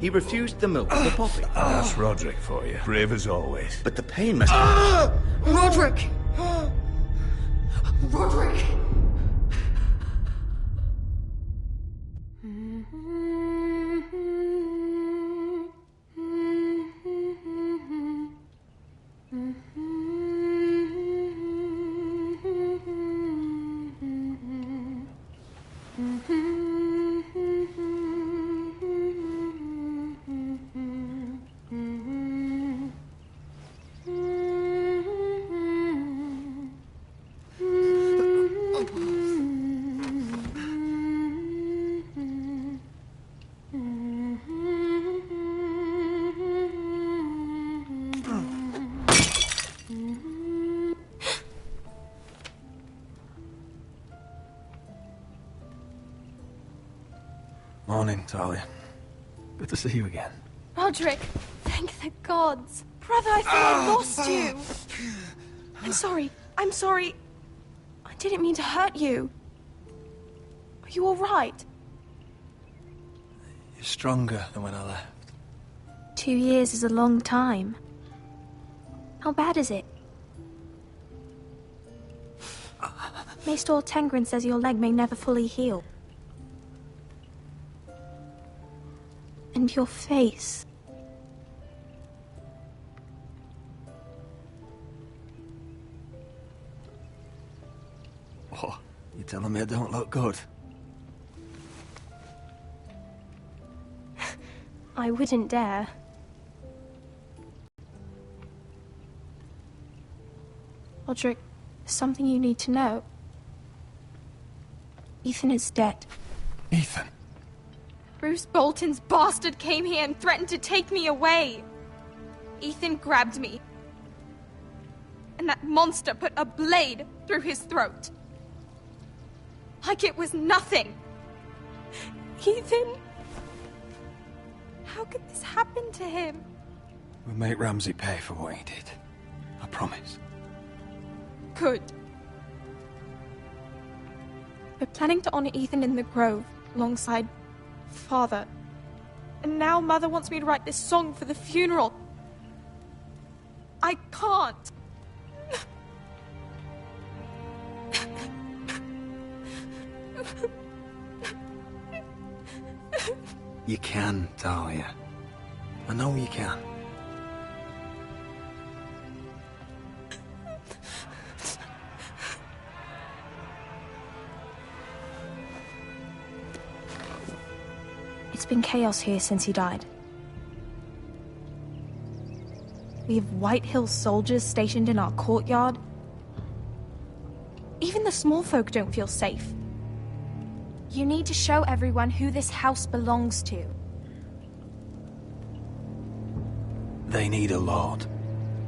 He refused the milk of the poppy. That's Roderick for you. Brave as always. But the pain must... Roderick! Roderick! Morning, Talia. Good to see you again. Roderick, thank the gods. Brother, I thought I lost you. I'm sorry. I didn't mean to hurt you. Are you all right? You're stronger than when I left. 2 years is a long time. How bad is it? Maester Tengrin says your leg may never fully heal. And your face. Oh, you telling me I don't look good? I wouldn't dare. Roderick, there's something you need to know. Ethan is dead. Ethan? Bruce Bolton's bastard came here and threatened to take me away. Ethan grabbed me. And that monster put a blade through his throat. Like it was nothing. Ethan? How could this happen to him? We'll make Ramsay pay for what he did. I promise. Good. We're planning to honor Ethan in the Grove, alongside Father. And now Mother wants me to write this song for the funeral. I can't. You can, Talia. I know you can. It's been chaos here since he died. We have White Hill soldiers stationed in our courtyard. Even the small folk don't feel safe. You need to show everyone who this house belongs to. They need a lord.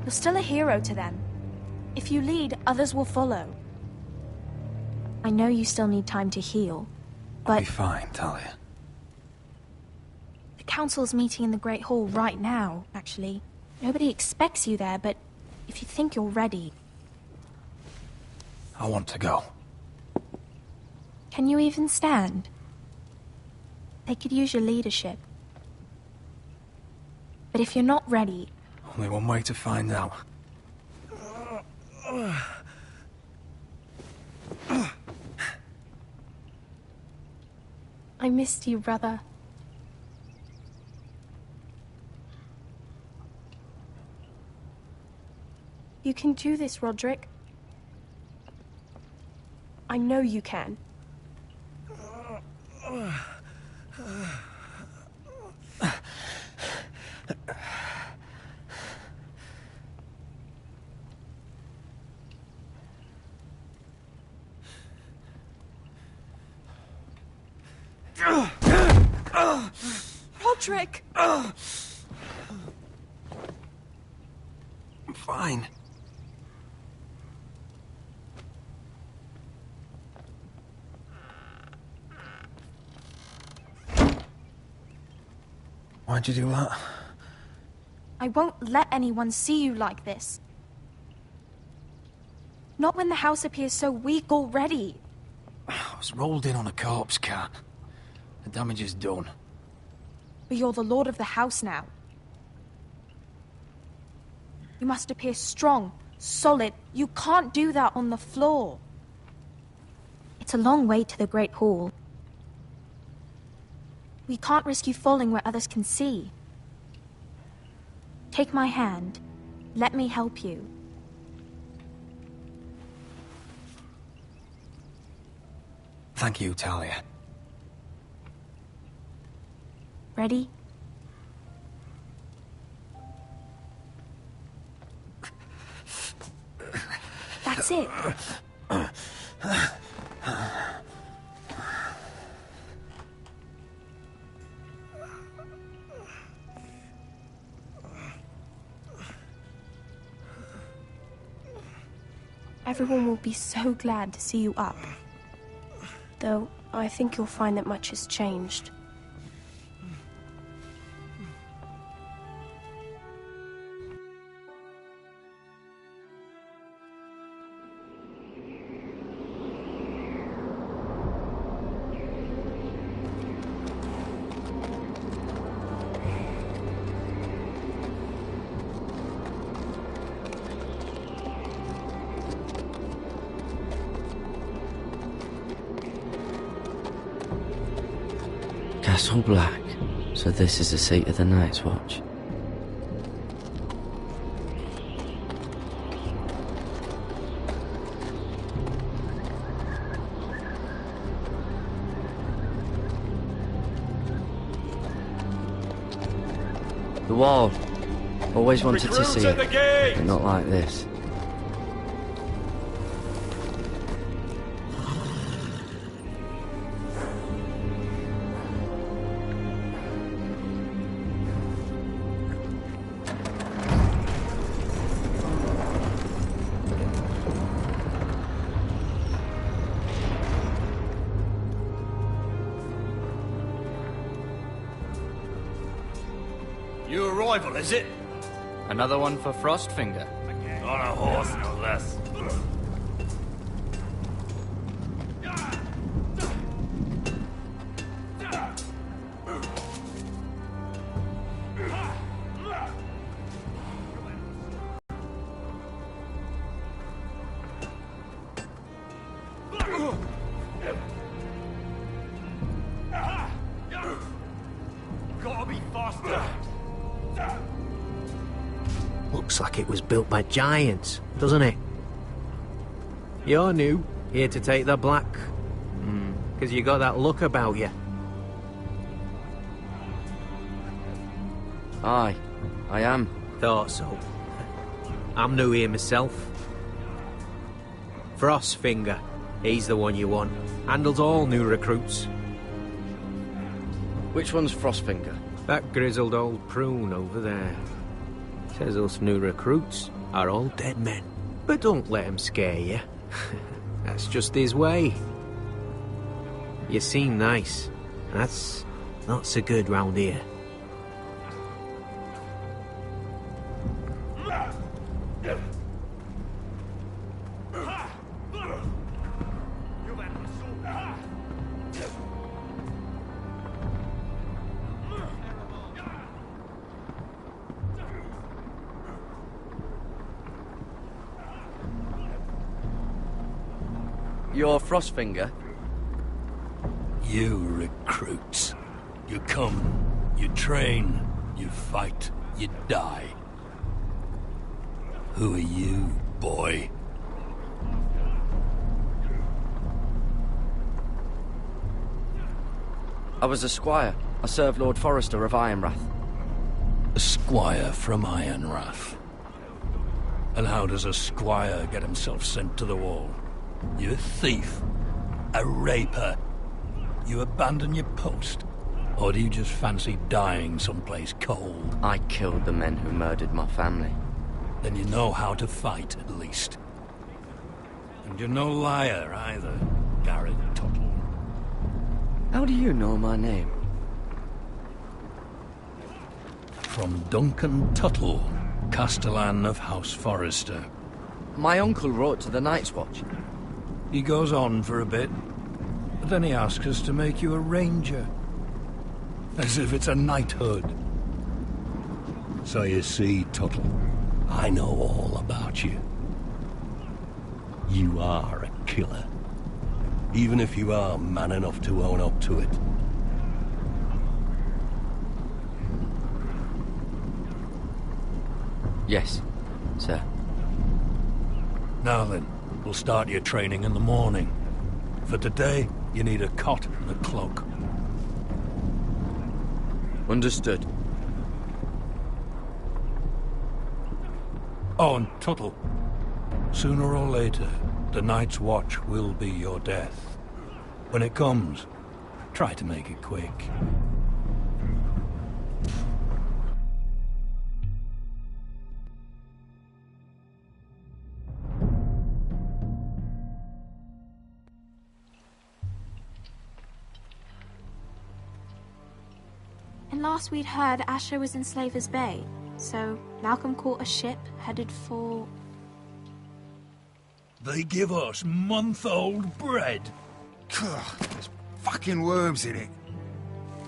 You're still a hero to them. If you lead, others will follow. I know you still need time to heal, I'll but be fine, Talia. the council's meeting in the Great Hall right now, actually. Nobody expects you there, but if you think you're ready... I want to go. Can you even stand? They could use your leadership. But if you're not ready... Only one way to find out. I missed you, brother. You can do this, Roderick. I know you can. Roderick! I'm fine. Why'd you do that? I won't let anyone see you like this. Not when the house appears so weak already. I was rolled in on a corpse cart. The damage is done. But you're the lord of the house now. You must appear strong, solid. You can't do that on the floor. It's a long way to the Great Hall. We can't risk you falling where others can see. Take my hand. Let me help you. Thank you, Talia. Ready? That's it. Everyone will be so glad to see you up. Though, I think you'll find that much has changed. Castle Black. So this is the seat of the Night's Watch. The wall. Always wanted to see it, but not like this. New arrival, is it? Another one for Frostfinger. On a horse, no less. Gotta be faster. Looks like it was built by giants, doesn't it? You're new, here to take the black. Because you got that look about you. Aye, I am. Thought so. I'm new here myself. Frostfinger, he's the one you want. Handles all new recruits. Which one's Frostfinger? That grizzled old prune over there. Says us new recruits are all dead men. But don't let him scare you. That's just his way. You seem nice. That's not so good round here. You're Frostfinger? You recruits. You come, you train, you fight, you die. Who are you, boy? I was a squire. I served Lord Forrester of Ironrath. A squire from Ironrath. And how does a squire get himself sent to the wall? You a thief? A raper? You abandon your post? Or do you just fancy dying someplace cold? I killed the men who murdered my family. Then you know how to fight, at least. And you're no liar, either, Garrett Tuttle. How do you know my name? From Duncan Tuttle, Castellan of House Forrester. My uncle wrote to the Night's Watch. He goes on for a bit, but then he asks us to make you a ranger. As if it's a knighthood. So you see, Tuttle, I know all about you. You are a killer. Even if you are man enough to own up to it. Yes, sir. Now then, we'll start your training in the morning. For today, you need a cot and a cloak. Understood. Oh, and Tuttle. Sooner or later, the Night's Watch will be your death. When it comes, try to make it quick. And last we'd heard, Asher was in Slaver's Bay, so Malcolm caught a ship headed for... They give us month-old bread. There's fucking worms in it.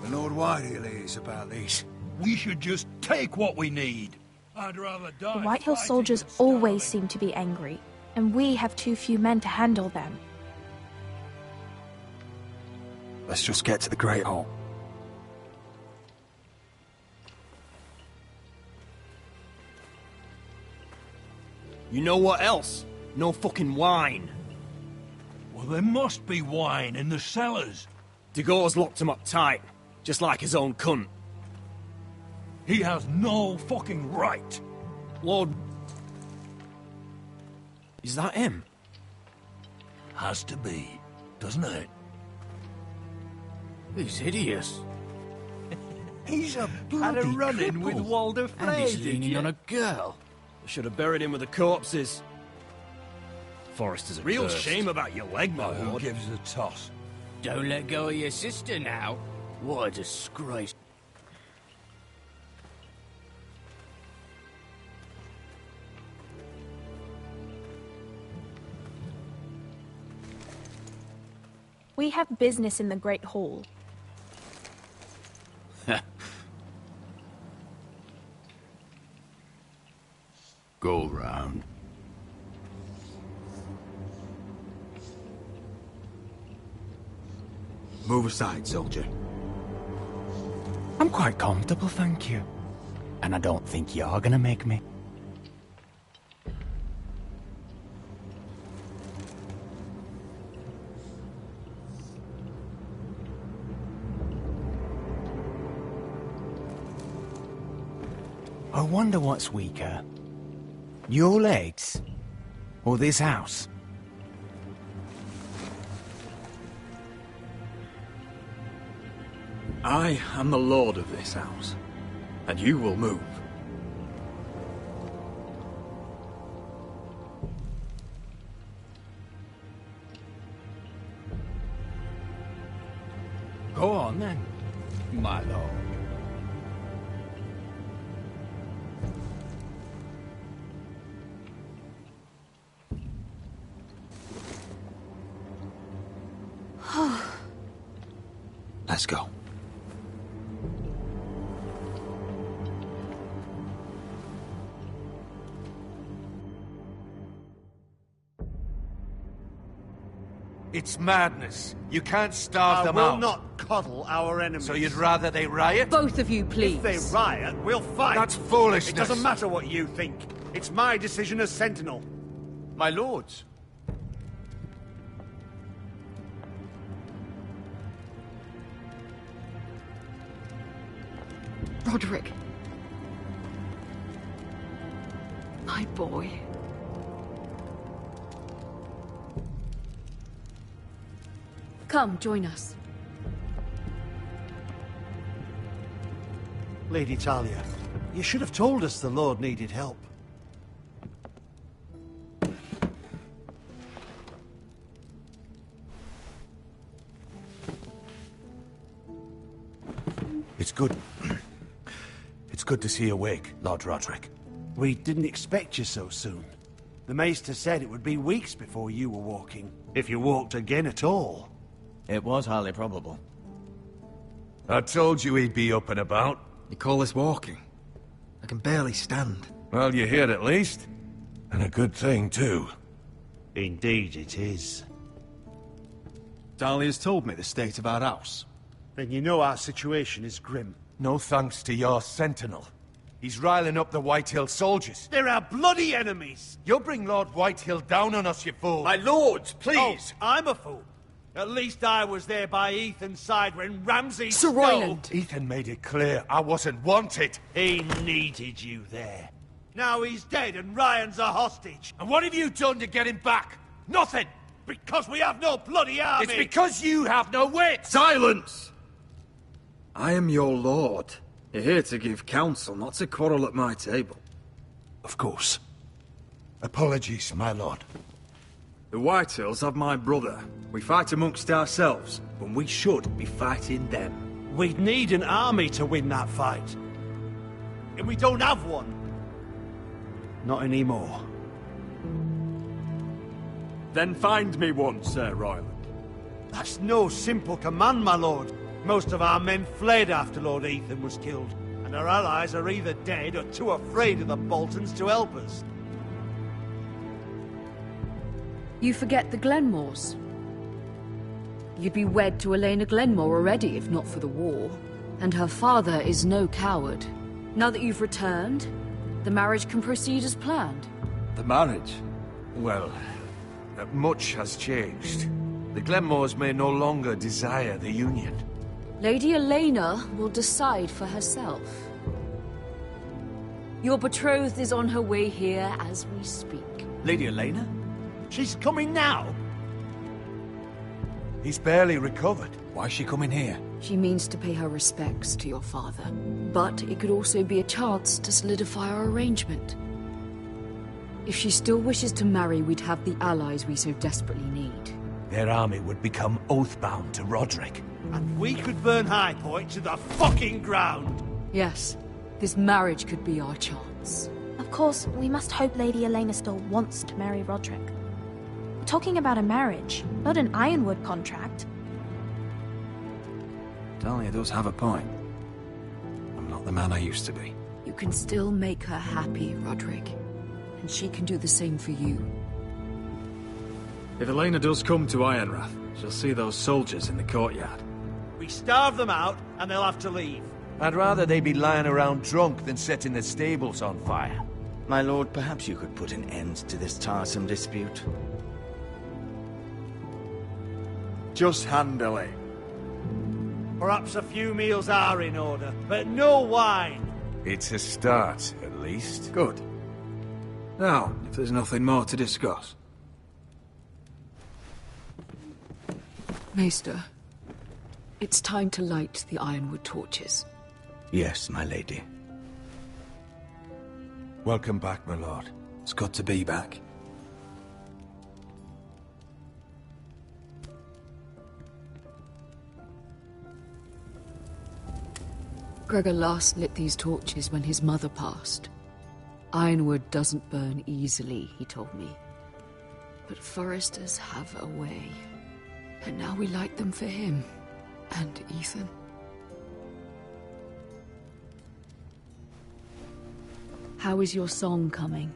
The Lord Whitehill is about this. We should just take what we need. I'd rather die. The Whitehill soldiers always seem to be angry, and we have too few men to handle them. Let's just get to the Great Hall. You know what else? No fucking wine. Well, there must be wine in the cellars. Dagor's locked him up tight, just like his own cunt. He has no fucking right. Lord... Is that him? Has to be, doesn't it? He's hideous. He's a Had a bloody run-in with cripple. Walder Frey, And he's did leaning you? on a girl. I should have buried him with the corpses. Forrester's a Real cursed. shame about your leg, my Who lord. gives a toss? Don't let go of your sister now. What a disgrace. We have business in the Great Hall. Go round. Move aside, soldier. I'm quite comfortable, thank you. And I don't think you're gonna make me. I wonder what's weaker. Your legs? Or this house? I am the lord of this house, and you will move. Go on, then, my lord. Let's go. It's madness. You can't starve them I out. will not coddle our enemies. So you'd rather they riot? Both of you, please. If they riot, we'll fight. That's foolishness. It doesn't matter what you think. It's my decision as Sentinel. My lords. Roderick. My boy. Come, join us. Lady Talia, you should have told us the Lord needed help. It's good. It's good to see you awake, Lord Roderick. We didn't expect you so soon. The Maester said it would be weeks before you were walking, if you walked again at all. It was highly probable. I told you he'd be up and about. You call this walking? I can barely stand. Well, you're here at least. And a good thing, too. Indeed it is. Dahlia's told me the state of our house. Then you know our situation is grim. No thanks to your sentinel. He's riling up the Whitehill soldiers. They're our bloody enemies! You'll bring Lord Whitehill down on us, you fool! My lords, please! Oh, I'm a fool. At least I was there by Ethan's side when Ramsay Sir Royland! Ethan made it clear I wasn't wanted. He needed you there. Now he's dead and Ryan's a hostage. And what have you done to get him back? Nothing! Because we have no bloody army! It's because you have no wit! Silence! I am your lord. You're here to give counsel, not to quarrel at my table. Of course. Apologies, my lord. The Whitehills have my brother. We fight amongst ourselves, when we should be fighting them. We'd need an army to win that fight. And we don't have one. Not anymore. Then find me one, Sir Royland. That's no simple command, my lord. Most of our men fled after Lord Ethan was killed, and our allies are either dead or too afraid of the Boltons to help us. You forget the Glenmores. You'd be wed to Elena Glenmore already if not for the war. And her father is no coward. Now that you've returned, the marriage can proceed as planned. The marriage? Well, much has changed. The Glenmores may no longer desire the union. Lady Elena will decide for herself. Your betrothed is on her way here as we speak. Lady Elena? She's coming now. He's barely recovered. Why is she coming here? She means to pay her respects to your father. But it could also be a chance to solidify our arrangement. If she still wishes to marry, we'd have the allies we so desperately need. Their army would become oath-bound to Roderick. And we could burn High Point to the fucking ground! Yes, this marriage could be our chance. Of course, we must hope Lady Elena still wants to marry Roderick. We're talking about a marriage, not an Ironwood contract. Dahlia does have a point. I'm not the man I used to be. You can still make her happy, Roderick. And she can do the same for you. If Elena does come to Ironrath, she'll see those soldiers in the courtyard. We starve them out, and they'll have to leave. I'd rather they be lying around drunk than setting the stables on fire. My lord, perhaps you could put an end to this tiresome dispute. Just handle it. Perhaps a few meals are in order, but no wine. It's a start, at least. Good. Now, if there's nothing more to discuss. Maester, it's time to light the Ironwood torches. Yes, my lady. Welcome back, my lord. It's good to be back. Gregor last lit these torches when his mother passed. Ironwood doesn't burn easily, he told me. But foresters have a way. And now we light them for him. And Ethan. How is your song coming?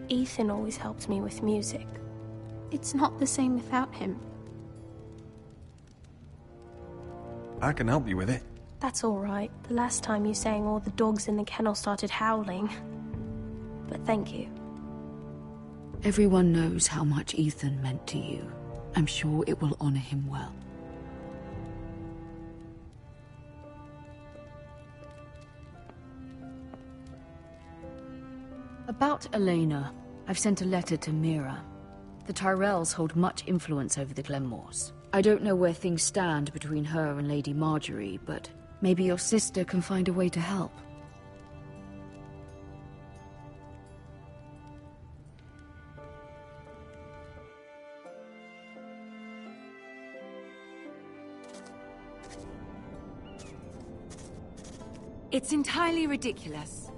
Ethan always helped me with music. It's not the same without him. I can help you with it. That's all right. The last time you sang, all the dogs in the kennel started howling. But thank you. Everyone knows how much Ethan meant to you. I'm sure it will honor him well. About Elena, I've sent a letter to Mira. The Tyrells hold much influence over the Glenmores. I don't know where things stand between her and Lady Marjorie, but maybe your sister can find a way to help. It's entirely ridiculous.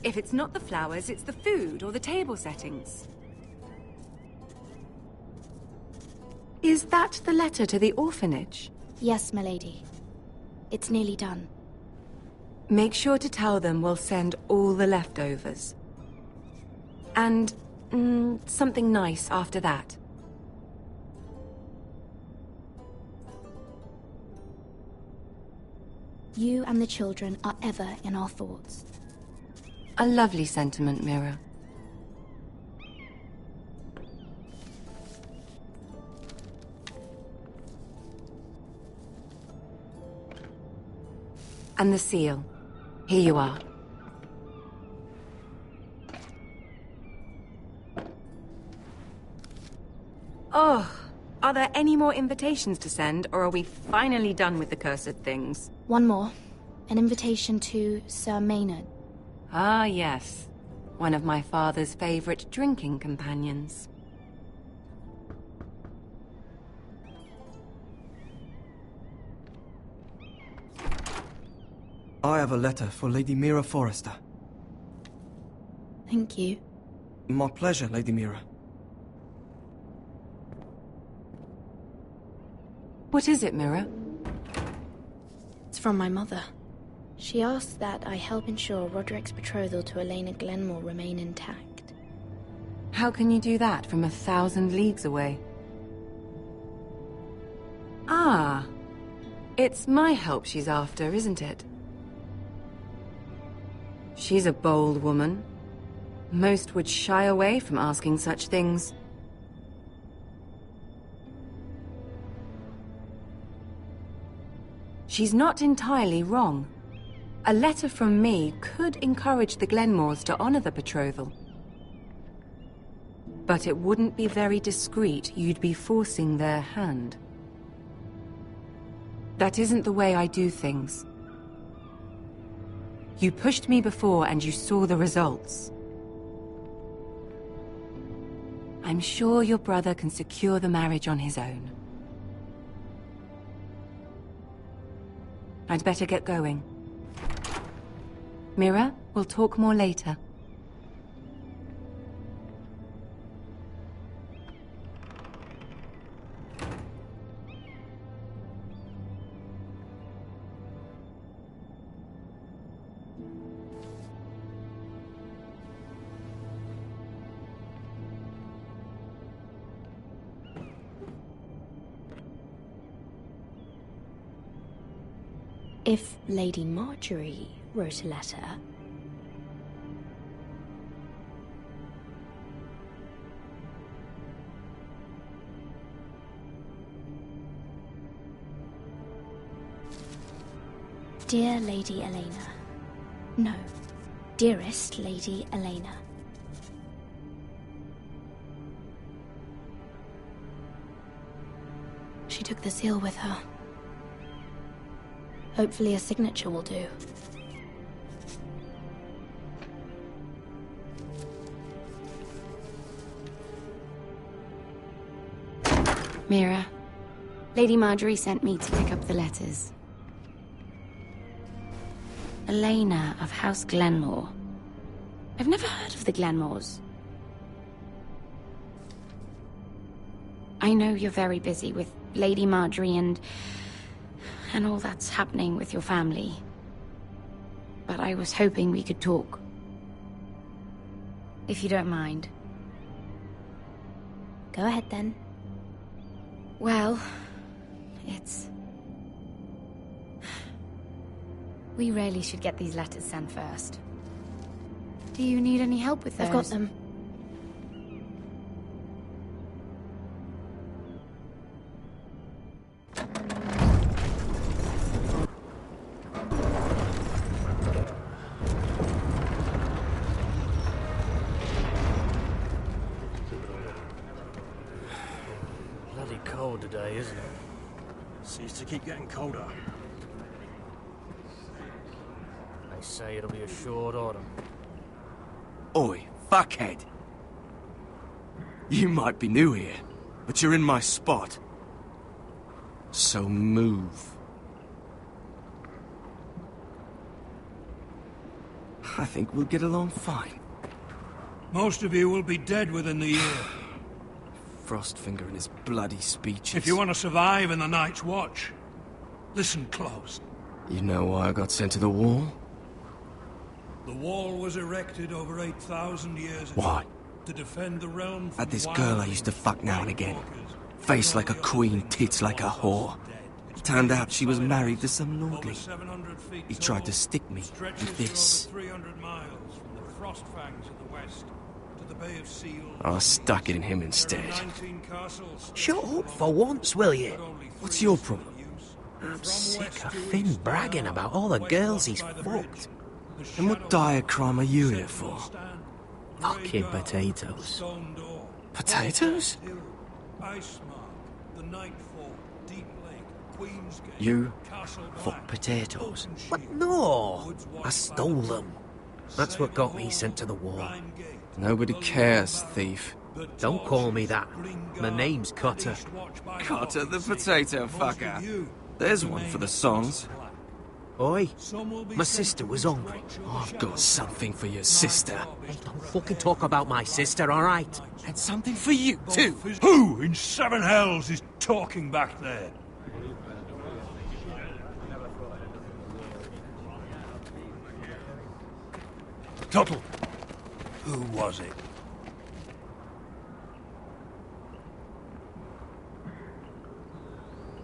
If it's not the flowers, it's the food or the table settings. Is that the letter to the orphanage? Yes, my lady. It's nearly done. Make sure to tell them we'll send all the leftovers. And, something nice after that. You and the children are ever in our thoughts. A lovely sentiment, Mira. And the seal. Here you are. Oh, are there any more invitations to send, or are we finally done with the cursed things? One more. An invitation to Sir Maynard. Ah, yes. One of my father's favorite drinking companions. I have a letter for Lady Mira Forrester. Thank you. My pleasure, Lady Mira. What is it, Mira? It's from my mother. She asks that I help ensure Roderick's betrothal to Elena Glenmore remain intact. How can you do that from 1,000 leagues away? Ah, it's my help she's after, isn't it? She's a bold woman. Most would shy away from asking such things. She's not entirely wrong. A letter from me could encourage the Glenmores to honor the betrothal. But it wouldn't be very discreet. You'd be forcing their hand. That isn't the way I do things. You pushed me before and you saw the results. I'm sure your brother can secure the marriage on his own. I'd better get going. Mira, we'll talk more later. If Lady Marjorie wrote a letter... Dear Lady Elena. No, dearest Lady Elena. She took the seal with her. Hopefully a signature will do. Mira, Lady Marjorie sent me to pick up the letters. Elena of House Glenmore. I've never heard of the Glenmores. I know you're very busy with Lady Marjorie and all that's happening with your family. But I was hoping we could talk. If you don't mind. Go ahead then. Well, we really should get these letters sent first. Do you need any help with those? I've got them. Bloody cold today, isn't it? Seems to keep getting colder. They say it'll be a short autumn. Oi, fuckhead. You might be new here, but you're in my spot. So move. I think we'll get along fine. Most of you will be dead within the year. Frostfinger and his bloody speeches. If you want to survive in the Night's Watch, listen close. You know why I got sent to the wall? The wall was erected over 8,000 years ago. Why? To defend the realm from Had this wild girl I used to fuck now and again. Face like a queen, tits like a whore. Turned out she was married to some lordly. He tried to stick me with this. I stuck it in him instead. Shut up for once, will you? What's your problem? I'm sick of Finn bragging about all the girls he's fucked. And what dire crime are you here for? Fucking potatoes. Potatoes? You Fuck potatoes. But no! I stole them. That's what got me sent to the wall. Nobody cares, thief. Don't call me that. My name's Cutter. Cutter the potato fucker. There's one for the songs. Oi, my sister was hungry. I've got something for your sister. Hey, don't fucking talk about my sister, alright? And something for you, too. Who in seven hells is talking back there? Tuttle, who was it?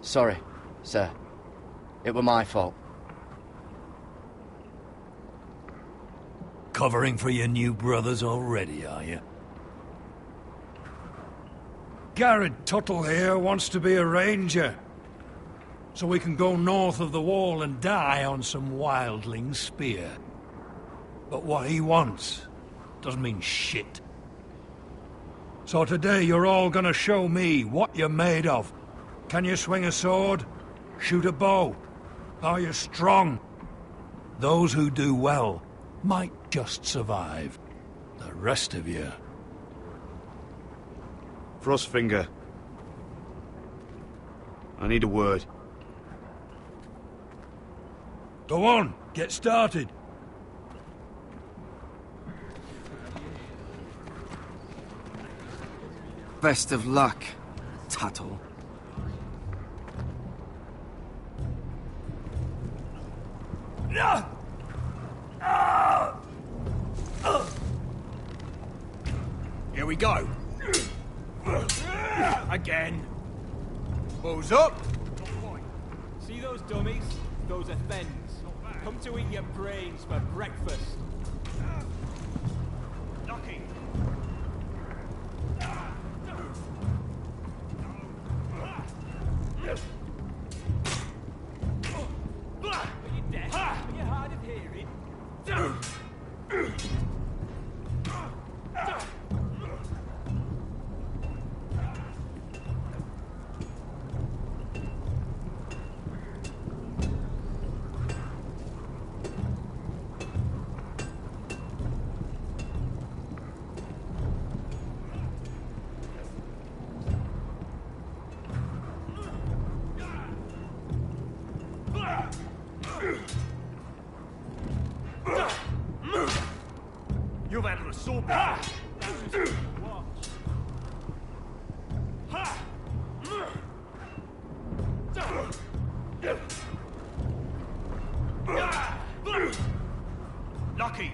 Sorry, sir. It were my fault. Covering for your new brothers already, are you? Garrett Tuttle here wants to be a ranger. So we can go north of the wall and die on some wildling spear. But what he wants doesn't mean shit. So today you're all gonna show me what you're made of. Can you swing a sword? Shoot a bow? Are you strong? Those who do well might just survive. The rest of you... Frostfinger. I need a word. Go on, get started. Best of luck, Tuttle. Here we go. Again. Balls up. See those dummies? Those are Thens. Come to eat your brains for breakfast. Knocking. Are you deaf? Are you hard of hearing? You've handled a sword Lucky!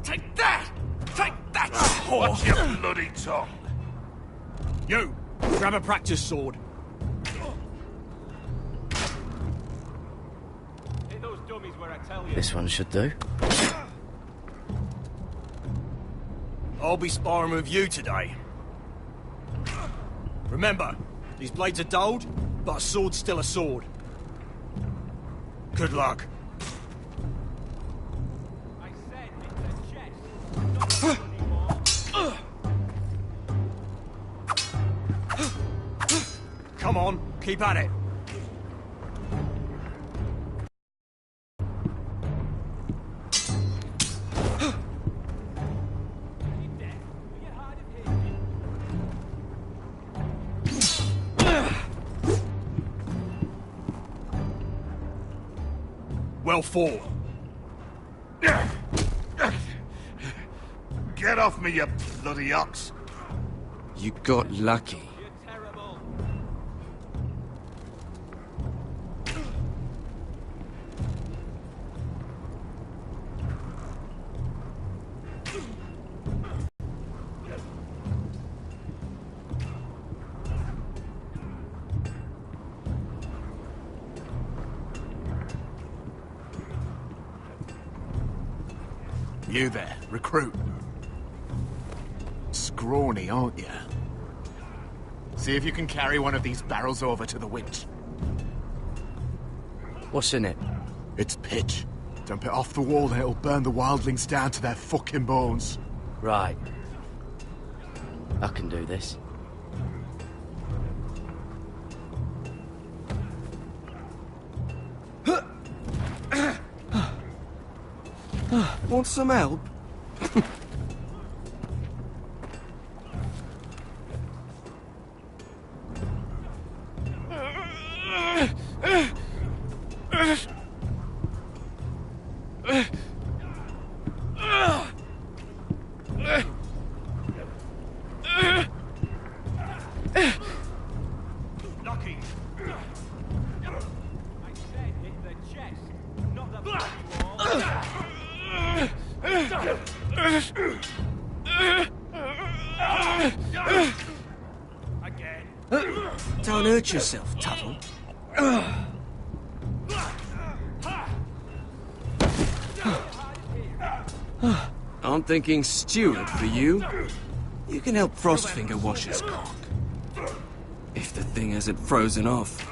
Take that! Take that! Watch your bloody tongue! You! Grab a practice sword. Hit those dummies where I tell you. This one should do. I'll be sparring with you today. Remember, these blades are dulled, but a sword's still a sword. Good luck. I said hit the chest. Come on, keep at it. Well fought. Get off me, you bloody ox! You got lucky. You there, recruit. Scrawny, aren't you? See if you can carry one of these barrels over to the winch. What's in it? It's pitch. Dump it off the wall and it'll burn the wildlings down to their fucking bones. Right. I can do this. Want some help? Lucky. I said hit the chest, not the bloody wall. Again. Don't hurt yourself, Tuttle. I'm thinking steward for you. You can help Frostfinger wash his cock. If the thing hasn't frozen off.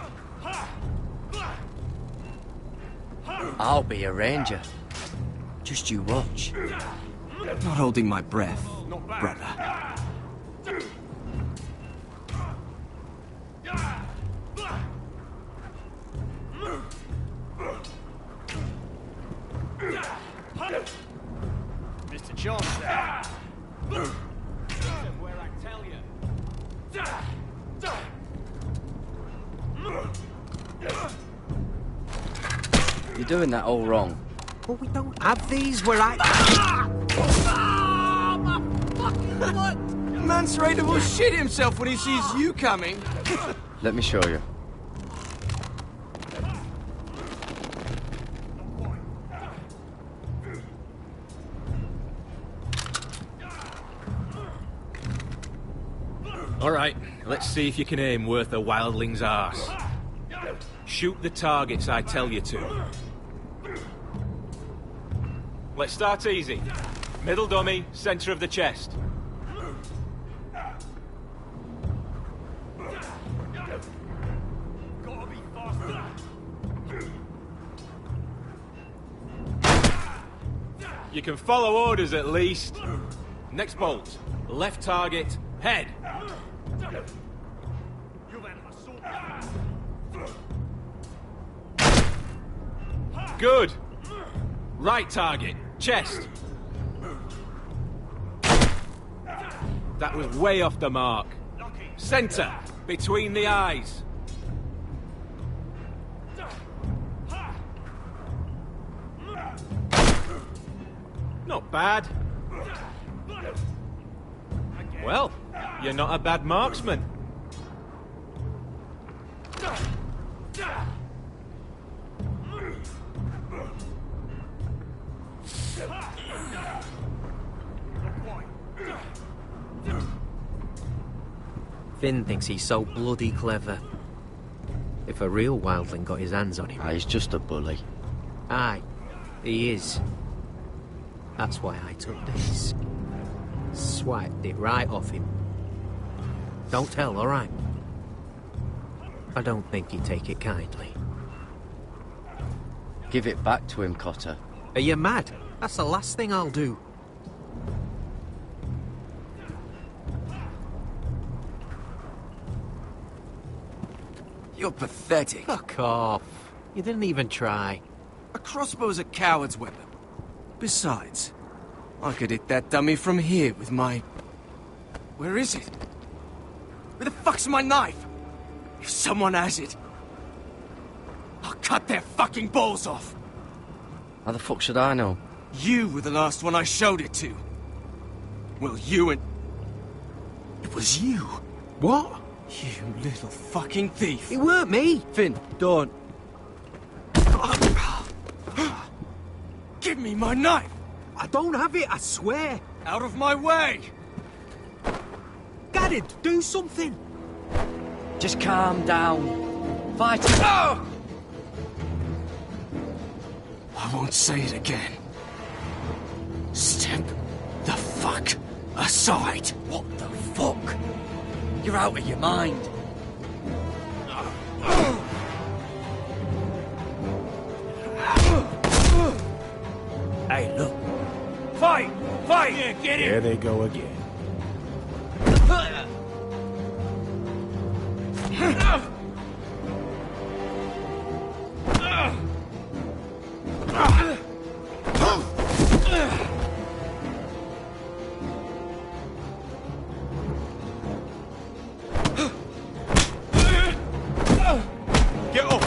I'll be a ranger. Just you watch. Not holding my breath, brother. Mr. Chance there. Listen where I tell you. You're doing that all wrong. Well, we don't have these where I... What? Mance Raider will shit himself when he sees you coming. Let me show you. All right, let's see if you can aim worth a wildling's arse. Shoot the targets I tell you to. Let's start easy. Middle dummy, center of the chest. You can follow orders at least. Next bolt. Left target, head. Good. Right target, chest. That was way off the mark. Center, between the eyes. Not bad. Well, you're not a bad marksman. Finn thinks he's so bloody clever. If a real wildling got his hands on him... He's just a bully. Aye, he is. That's why I took this. Swiped it right off him. Don't tell, alright? I don't think he'd take it kindly. Give it back to him, Cotter. Are you mad? That's the last thing I'll do. You're pathetic. Fuck off. You didn't even try. A crossbow's a coward's weapon. Besides, I could hit that dummy from here with my... Where is it? Where the fuck's my knife? If someone has it, I'll cut their fucking balls off. How the fuck should I know? You were the last one I showed it to. Well, you and... It was you. What? You little fucking thief. It weren't me. Finn, don't. Give me my knife. I don't have it, I swear. Out of my way. Gared, do something. Just calm down. Fight it. Oh! I won't say it again. Step the fuck aside. What the fuck? You're out of your mind. Hey, look. Fight! Fight! Yeah, get it! There they go again. Get up!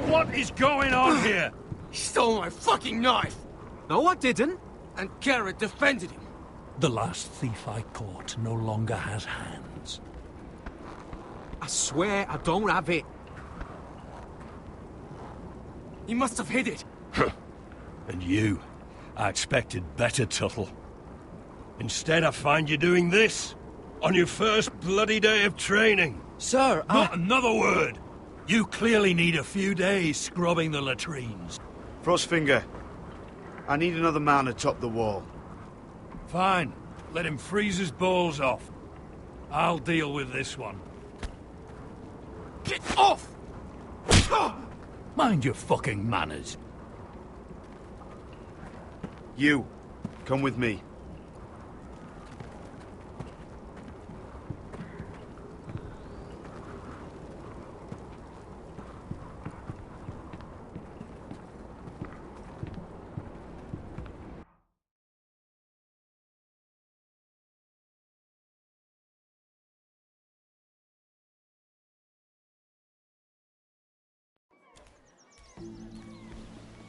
What is going on here? He stole my fucking knife! No, I didn't. And Garrett defended him. The last thief I caught no longer has hands. I swear I don't have it. He must have hid it. And you? I expected better, Tuttle. Instead, I find you doing this on your first bloody day of training. Sir, Not another word! You clearly need a few days scrubbing the latrines. Frostfinger, I need another man atop the wall. Fine. Let him freeze his balls off. I'll deal with this one. Get off! Mind your fucking manners. You, come with me.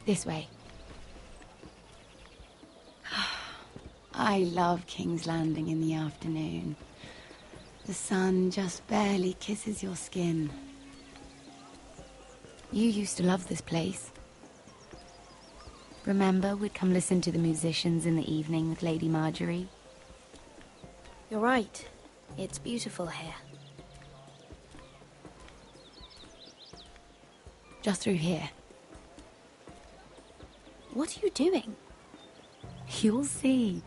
This way. I love King's Landing in the afternoon. The sun just barely kisses your skin. You used to love this place. Remember, we'd come listen to the musicians in the evening with Lady Marjorie? You're right. It's beautiful here. Just through here. What are you doing? You'll see.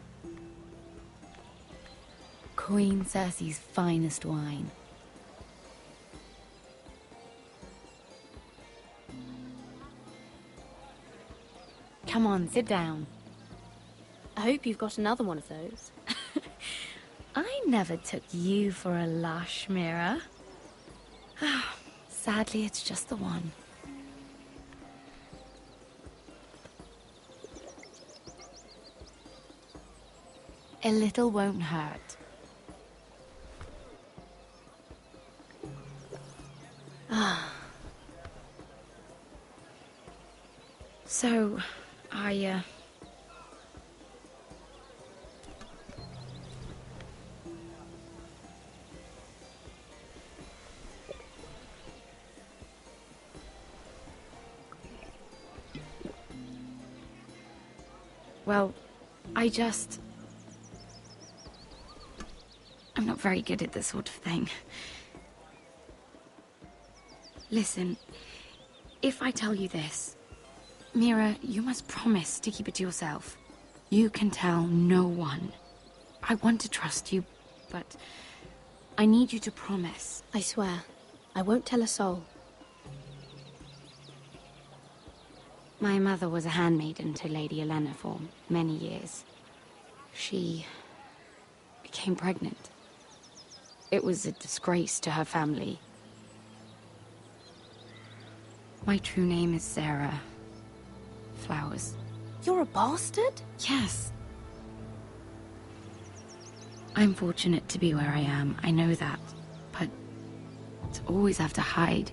Queen Cersei's finest wine. Come on, sit down. I hope you've got another one of those. I never took you for a lush, Mira. Sadly, it's just the one. A little won't hurt. So, well, I'm not very good at this sort of thing. Listen, if I tell you this, Mira, you must promise to keep it to yourself. You can tell no one. I want to trust you, but I need you to promise. I swear, I won't tell a soul. My mother was a handmaiden to Lady Olenna for many years. She became pregnant. It was a disgrace to her family. My true name is Sarah Flowers. You're a bastard? Yes. I'm fortunate to be where I am, I know that. But to always have to hide.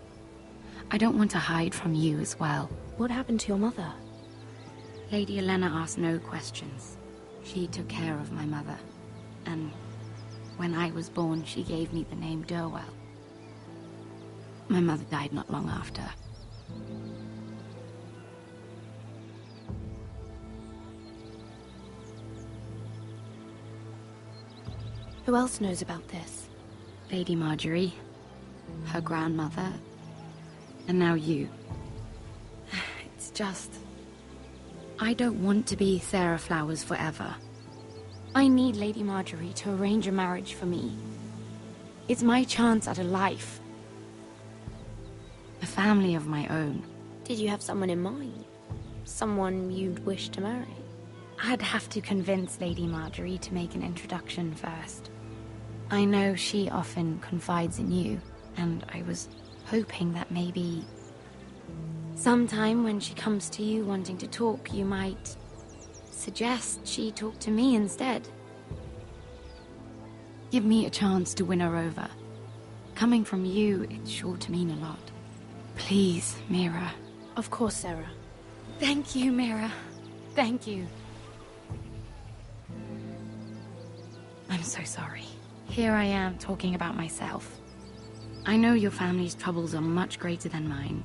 I don't want to hide from you as well. What happened to your mother? Lady Olenna asked no questions. She took care of my mother. And when I was born, she gave me the name Durwell. My mother died not long after. Who else knows about this? Lady Marjorie, her grandmother, and now you. It's just... I don't want to be Sarah Flowers forever. I need Lady Marjorie to arrange a marriage for me. It's my chance at a life. A family of my own. Did you have someone in mind? Someone you'd wish to marry? I'd have to convince Lady Marjorie to make an introduction first. I know she often confides in you, and I was hoping that maybe... sometime when she comes to you wanting to talk, you might suggest she talk to me instead. Give me a chance to win her over. Coming from you, it's sure to mean a lot. Please, Mira. Of course, Sarah. Thank you, Mira. Thank you. I'm so sorry. Here I am talking about myself. I know your family's troubles are much greater than mine.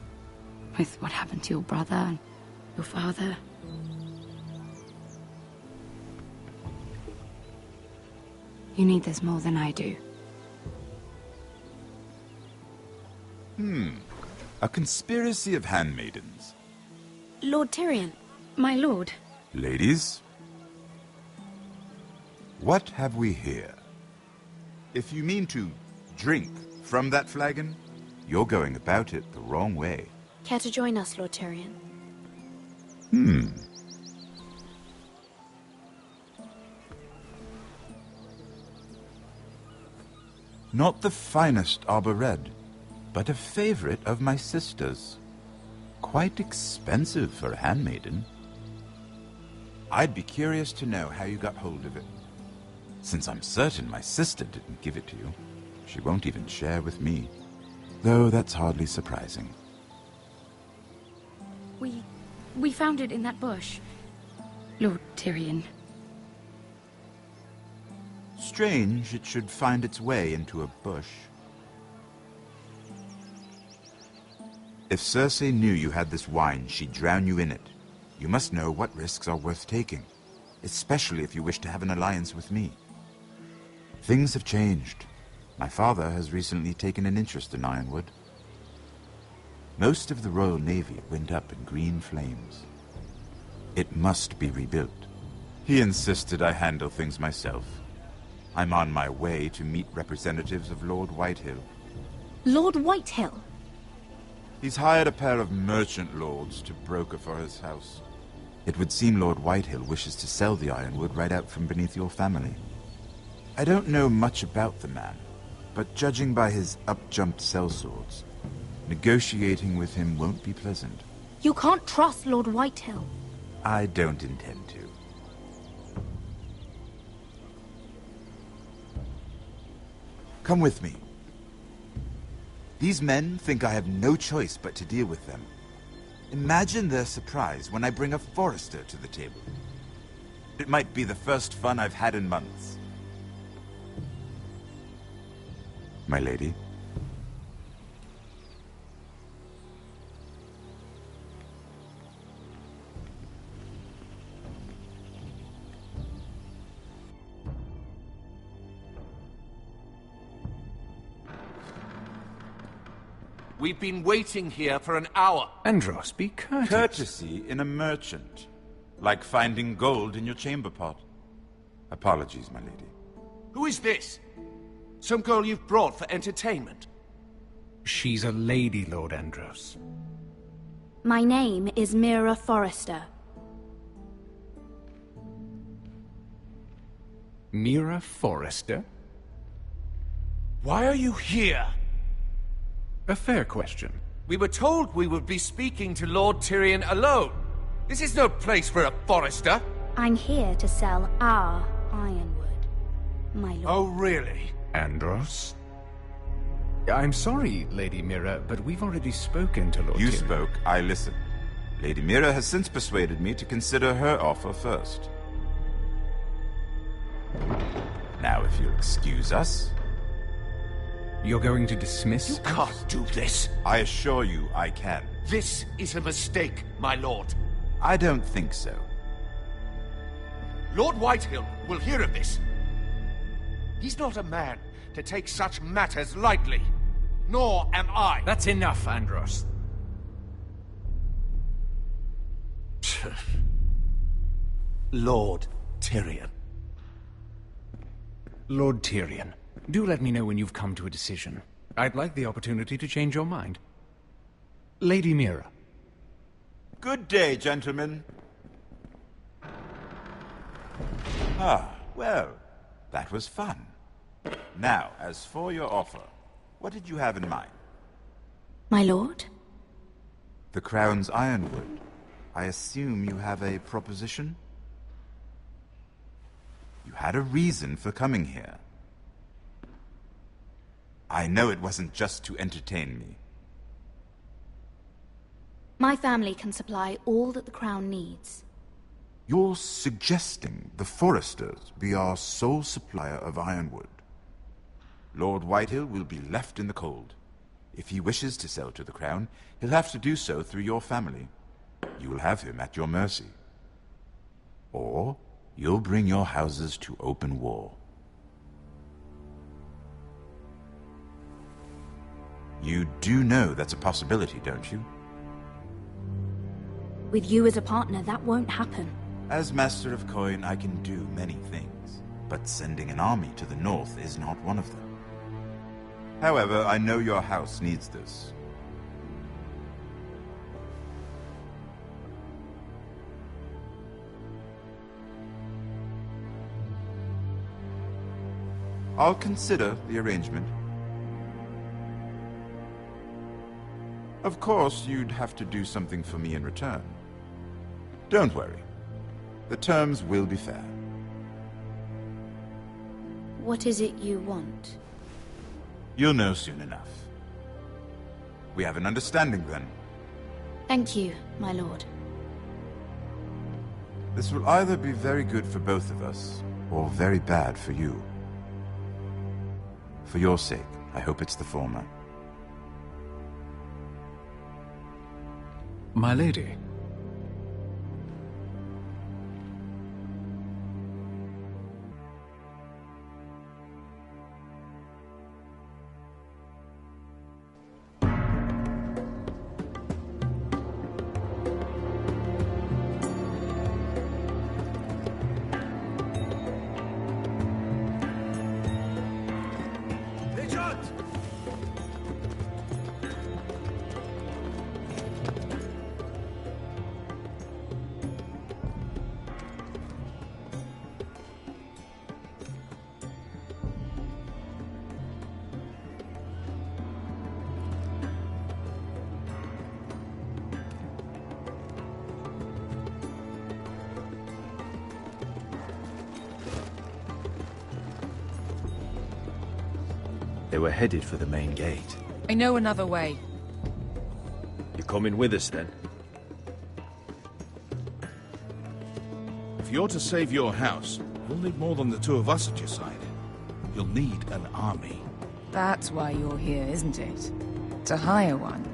With what happened to your brother and your father. You need this more than I do. A conspiracy of handmaidens. Lord Tyrion. My lord. Ladies, what have we here? If you mean to drink from that flagon, you're going about it the wrong way. Care to join us, Lord Tyrion? Not the finest arbor red, but a favorite of my sister's. Quite expensive for a handmaiden. I'd be curious to know how you got hold of it. Since I'm certain my sister didn't give it to you, she won't even share with me. Though that's hardly surprising. We found it in that bush. Lord Tyrion. Strange it should find its way into a bush. If Cersei knew you had this wine, she'd drown you in it. You must know what risks are worth taking, especially if you wish to have an alliance with me. Things have changed. My father has recently taken an interest in Ironwood. Most of the Royal Navy went up in green flames. It must be rebuilt. He insisted I handle things myself. I'm on my way to meet representatives of Lord Whitehill. Lord Whitehill? He's hired a pair of merchant lords to broker for his house. It would seem Lord Whitehill wishes to sell the Ironwood right out from beneath your family. I don't know much about the man, but judging by his up-jumped sellswords, negotiating with him won't be pleasant. You can't trust Lord Whitehill. I don't intend to. Come with me. These men think I have no choice but to deal with them. Imagine their surprise when I bring a Forrester to the table. It might be the first fun I've had in months. My lady? We've been waiting here for an hour. Andros, be courteous. Courtesy in a merchant. Like finding gold in your chamber pot. Apologies, my lady. Who is this? Some girl you've brought for entertainment? She's a lady, Lord Andros. My name is Mira Forrester. Mira Forrester? Why are you here? A fair question. We were told we would be speaking to Lord Tyrion alone. This is no place for a Forrester. I'm here to sell our ironwood, my lord. Oh, really? Andros? I'm sorry, Lady Mira, but we've already spoken to Lord Tyrion. You spoke, I listened. Lady Mira has since persuaded me to consider her offer first. Now, if you'll excuse us... You're going to dismiss us? You can't do this. I assure you I can. This is a mistake, my lord. I don't think so. Lord Whitehill will hear of this. He's not a man to take such matters lightly. Nor am I. That's enough, Andros. Lord Tyrion. Lord Tyrion, do let me know when you've come to a decision. I'd like the opportunity to change your mind. Lady Mira. Good day, gentlemen. Ah, well, that was fun. Now, as for your offer, what did you have in mind? My lord? The Crown's ironwood. I assume you have a proposition? You had a reason for coming here. I know it wasn't just to entertain me. My family can supply all that the Crown needs. You're suggesting the Forresters be our sole supplier of ironwood. Lord Whitehill will be left in the cold. If he wishes to sell to the Crown, he'll have to do so through your family. You will have him at your mercy. Or you'll bring your houses to open war. You do know that's a possibility, don't you? With you as a partner, that won't happen. As Master of Coin, I can do many things, but sending an army to the north is not one of them. However, I know your house needs this. I'll consider the arrangement. Of course, you'd have to do something for me in return. Don't worry. The terms will be fair. What is it you want? You'll know soon enough. We have an understanding then. Thank you, my lord. This will either be very good for both of us, or very bad for you. For your sake, I hope it's the former. My lady. They were headed for the main gate. I know another way. You're coming with us, then? If you're to save your house, you'll need more than the two of us at your side. You'll need an army. That's why you're here, isn't it? To hire one.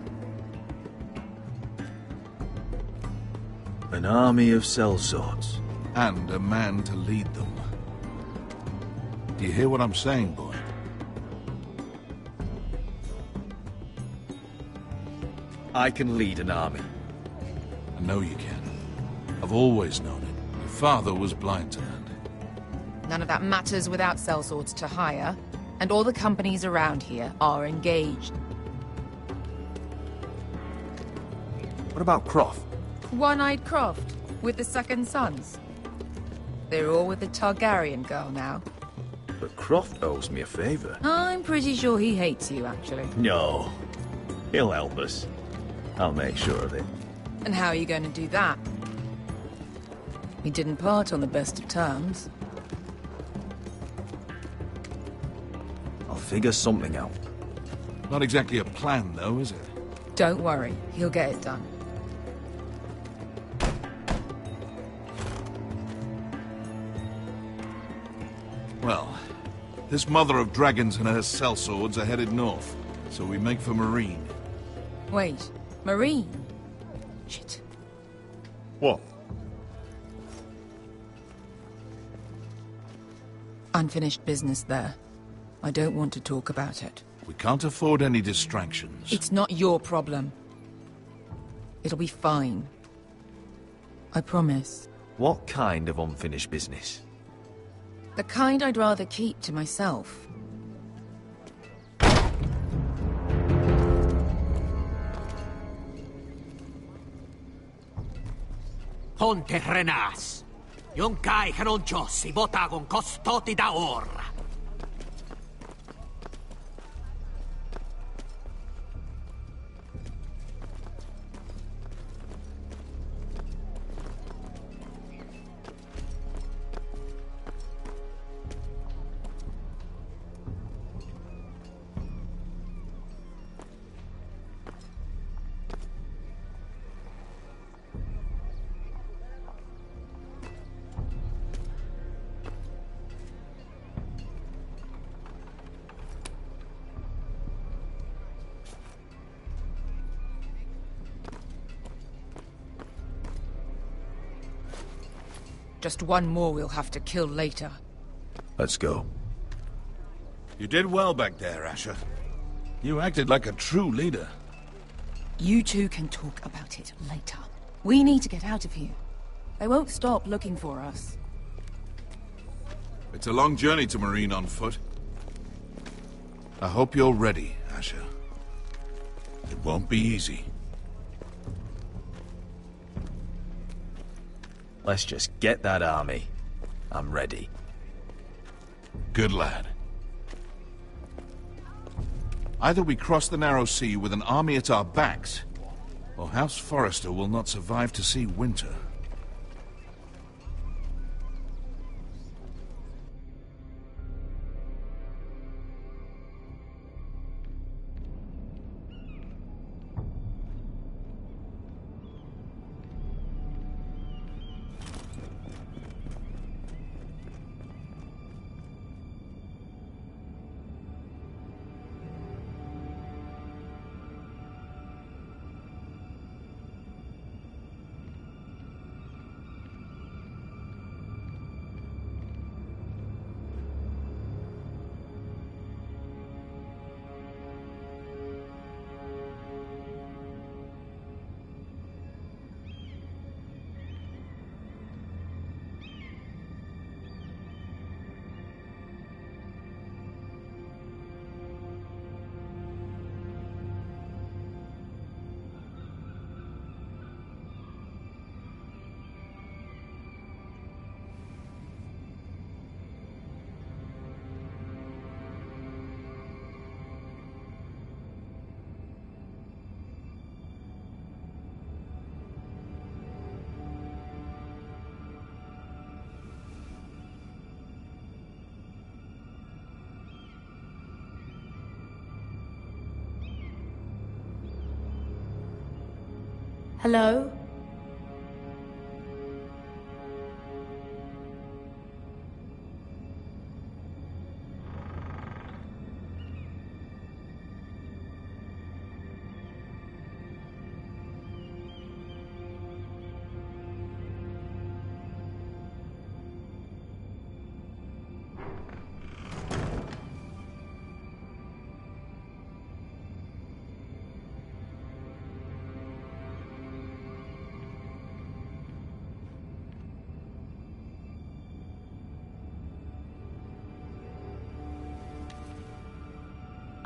An army of sellswords. And a man to lead them. Do you hear what I'm saying, boy? I can lead an army. I know you can. I've always known it. Your father was blind to that. None of that matters without sellswords to hire, and all the companies around here are engaged. What about Croft? One-Eyed Croft, with the Second Sons. They're all with the Targaryen girl now. But Croft owes me a favor. I'm pretty sure he hates you, actually. No. He'll help us. I'll make sure of it. And how are you going to do that? We didn't part on the best of terms. I'll figure something out. Not exactly a plan, though, is it? Don't worry, he'll get it done. Well, this mother of dragons and her sellswords are headed north, so we make for Marine. Wait, Marine? Shit. What? Unfinished business there. I don't want to talk about it. We can't afford any distractions. It's not your problem. It'll be fine. I promise. What kind of unfinished business? The kind I'd rather keep to myself. Ponte Renas. Yung kai kanoncho si botagon costoti da ora. Just one more we'll have to kill later. Let's go. You did well back there, Asher. You acted like a true leader. You two can talk about it later. We need to get out of here. They won't stop looking for us. It's a long journey to Marine on foot. I hope you're ready, Asher. It won't be easy. Let's just get that army. I'm ready. Good lad. Either we cross the narrow sea with an army at our backs, or House Forrester will not survive to see winter. Hello?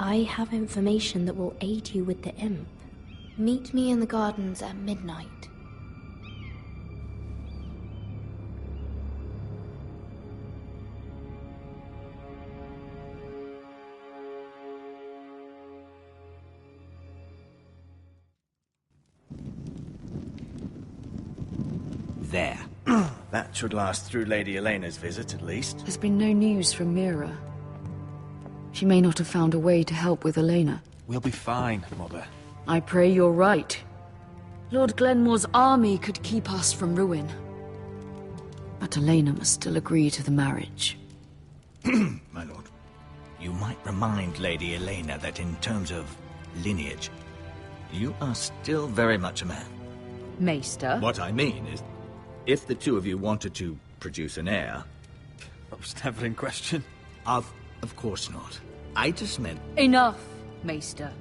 I have information that will aid you with the imp. Meet me in the gardens at midnight. There. That should last through Lady Elena's visit, at least. There's been no news from Mira. She may not have found a way to help with Elena. We'll be fine, Mother. I pray you're right. Lord Glenmore's army could keep us from ruin. But Elena must still agree to the marriage. My lord, you might remind Lady Elena that in terms of lineage, you are still very much a man. Maester? What I mean is, if the two of you wanted to produce an heir... That was never in question. Of course not. I just meant... Enough, Maester.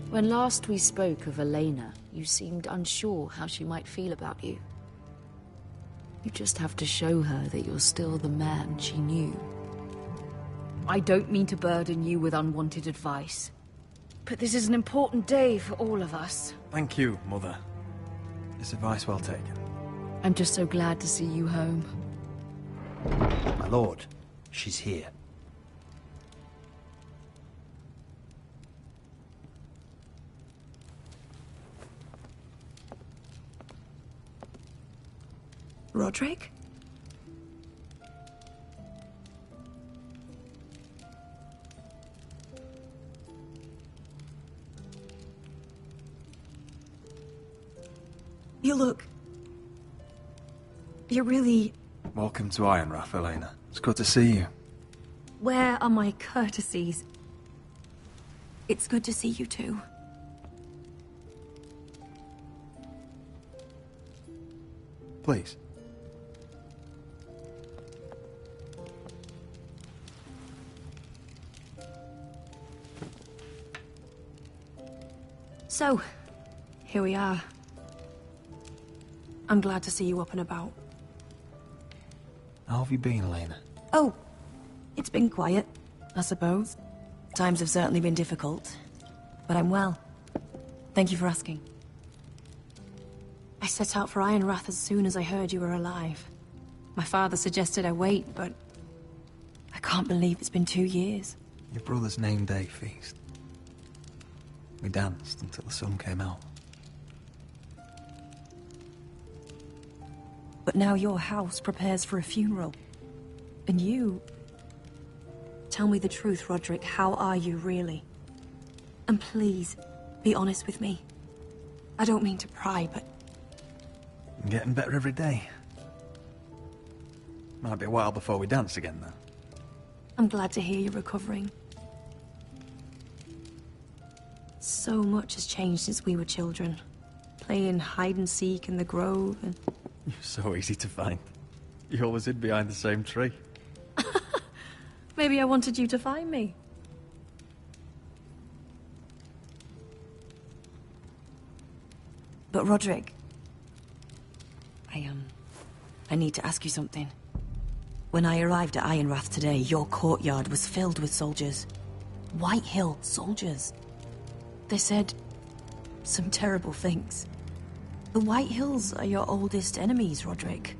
When last we spoke of Elena, you seemed unsure how she might feel about you. You just have to show her that you're still the man she knew. I don't mean to burden you with unwanted advice, but this is an important day for all of us. Thank you, Mother. It's advice well taken. I'm just so glad to see you home. My lord, she's here. Roderick? You look... You're really... Welcome to Ironrath, Elena. It's good to see you. Where are my courtesies? It's good to see you too. Please. So, here we are. I'm glad to see you up and about. How have you been, Elena? Oh, it's been quiet, I suppose. Times have certainly been difficult, but I'm well. Thank you for asking. I set out for Ironrath as soon as I heard you were alive. My father suggested I wait, but I can't believe it's been 2 years. Your brother's name day feast. We danced until the sun came out. But now your house prepares for a funeral. And you... Tell me the truth, Roderick. How are you, really? And please, be honest with me. I don't mean to pry, but... I'm getting better every day. Might be a while before we dance again, though. I'm glad to hear you're recovering. So much has changed since we were children. Playing hide-and-seek in the grove and... You're so easy to find. You always hid behind the same tree. Maybe I wanted you to find me. But Roderick... I need to ask you something. When I arrived at Ironrath today, your courtyard was filled with soldiers. Whitehill soldiers. They said some terrible things. The Whitehills are your oldest enemies, Roderick.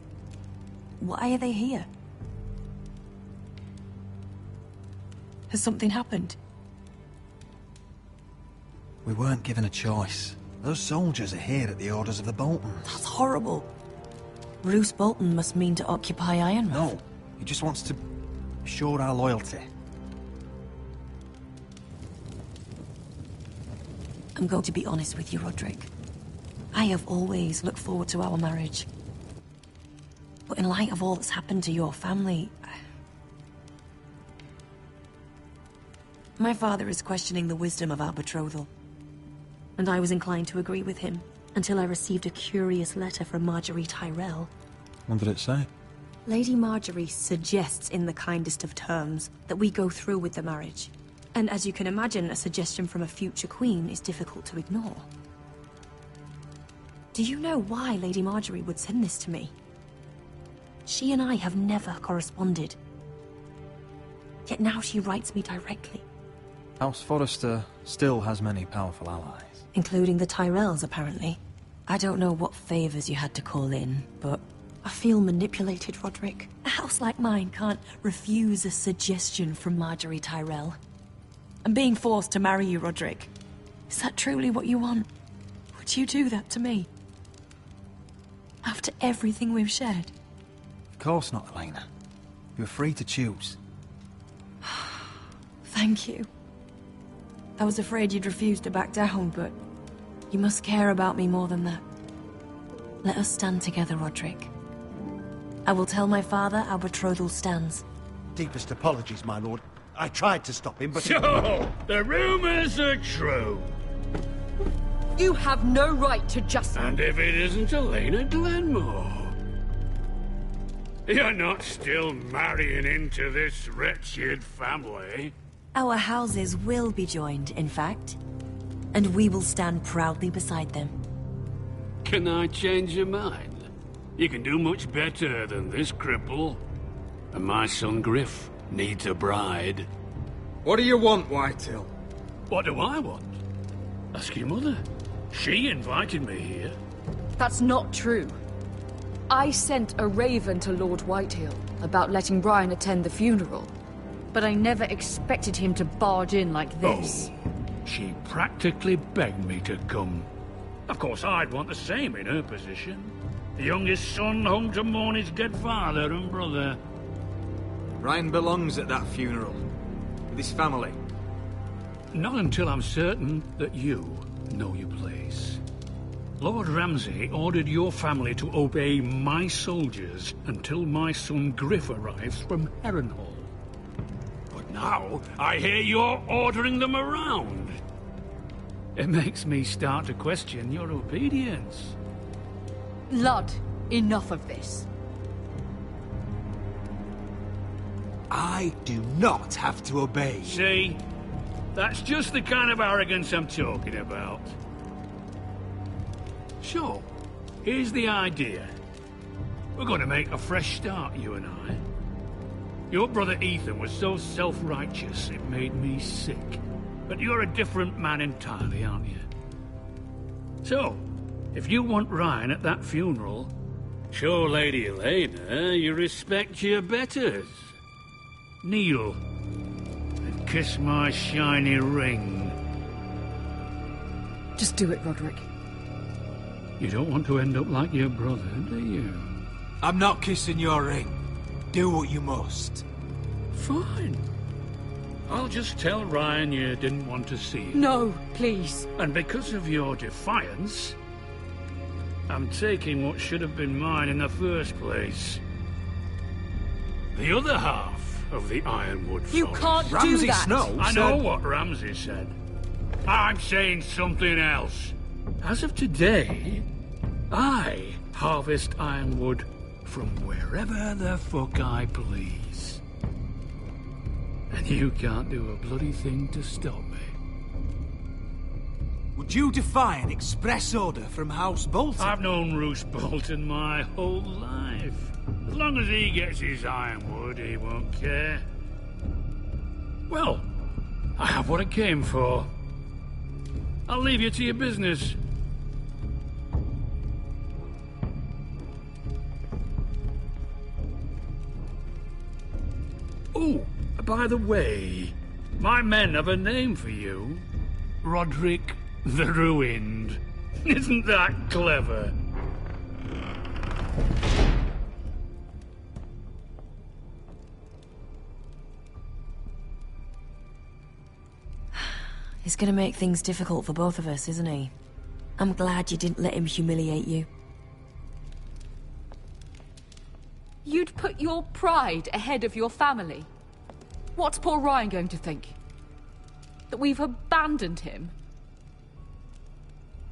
Why are they here? Has something happened? We weren't given a choice. Those soldiers are here at the orders of the Boltons. That's horrible. Roose Bolton must mean to occupy Ironrath. No, he just wants to assure our loyalty. I'm going to be honest with you, Roderick. I have always looked forward to our marriage. But in light of all that's happened to your family... My father is questioning the wisdom of our betrothal. And I was inclined to agree with him, until I received a curious letter from Marjorie Tyrell. What did it say? Lady Marjorie suggests in the kindest of terms that we go through with the marriage. And as you can imagine, a suggestion from a future queen is difficult to ignore. Do you know why Lady Marjorie would send this to me? She and I have never corresponded. Yet now she writes me directly. House Forrester still has many powerful allies. Including the Tyrells, apparently. I don't know what favors you had to call in, but I feel manipulated, Roderick. A house like mine can't refuse a suggestion from Marjorie Tyrell. I'm being forced to marry you, Roderick. Is that truly what you want? Would you do that to me? After everything we've shared? Of course not, Elena. You're free to choose. Thank you. I was afraid you'd refuse to back down, but you must care about me more than that. Let us stand together, Roderick. I will tell my father our betrothal stands. Deepest apologies, my lord. I tried to stop him, but... So, the rumors are true. You have no right to just... And if it isn't Elena Glenmore? You're not still marrying into this wretched family? Our houses will be joined, in fact. And we will stand proudly beside them. Can I change your mind? You can do much better than this cripple. And my son Griff needs a bride. What do you want, Whitehill? What do I want? Ask your mother. She invited me here. That's not true. I sent a raven to Lord Whitehill about letting Brian attend the funeral. But I never expected him to barge in like this. Oh, she practically begged me to come. Of course, I'd want the same in her position. The youngest son home to mourn his dead father and brother. Brian belongs at that funeral. With his family. Not until I'm certain that you know your place. Lord Ramsay ordered your family to obey my soldiers until my son Griff arrives from Harrenhal. But now, I hear you're ordering them around. It makes me start to question your obedience. Lud, enough of this. I do not have to obey. See? That's just the kind of arrogance I'm talking about. So, here's the idea. We're going to make a fresh start, you and I. Your brother Ethan was so self-righteous it made me sick. But you're a different man entirely, aren't you? So, if you want Ryan at that funeral, show Lady Elena you respect your betters. Kneel and kiss my shiny ring. Just do it, Roderick. You don't want to end up like your brother, do you? I'm not kissing your ring. Do what you must. Fine. I'll just tell Ryan you didn't want to see him. No, please. And because of your defiance, I'm taking what should have been mine in the first place. The other half of the Ironwood Forest. You can't do that! Snow I know what Ramsay said. I'm saying something else. As of today, I harvest ironwood from wherever the fuck I please. And you can't do a bloody thing to stop me. Would you defy an express order from House Bolton? I've known Roose Bolton my whole life. As long as he gets his ironwood, he won't care. Well, I have what I came for. I'll leave you to your business. Oh, by the way, my men have a name for you. Roderick the Ruined. Isn't that clever? He's gonna make things difficult for both of us, isn't he? I'm glad you didn't let him humiliate you. You'd put your pride ahead of your family. What's poor Ryan going to think? That we've abandoned him?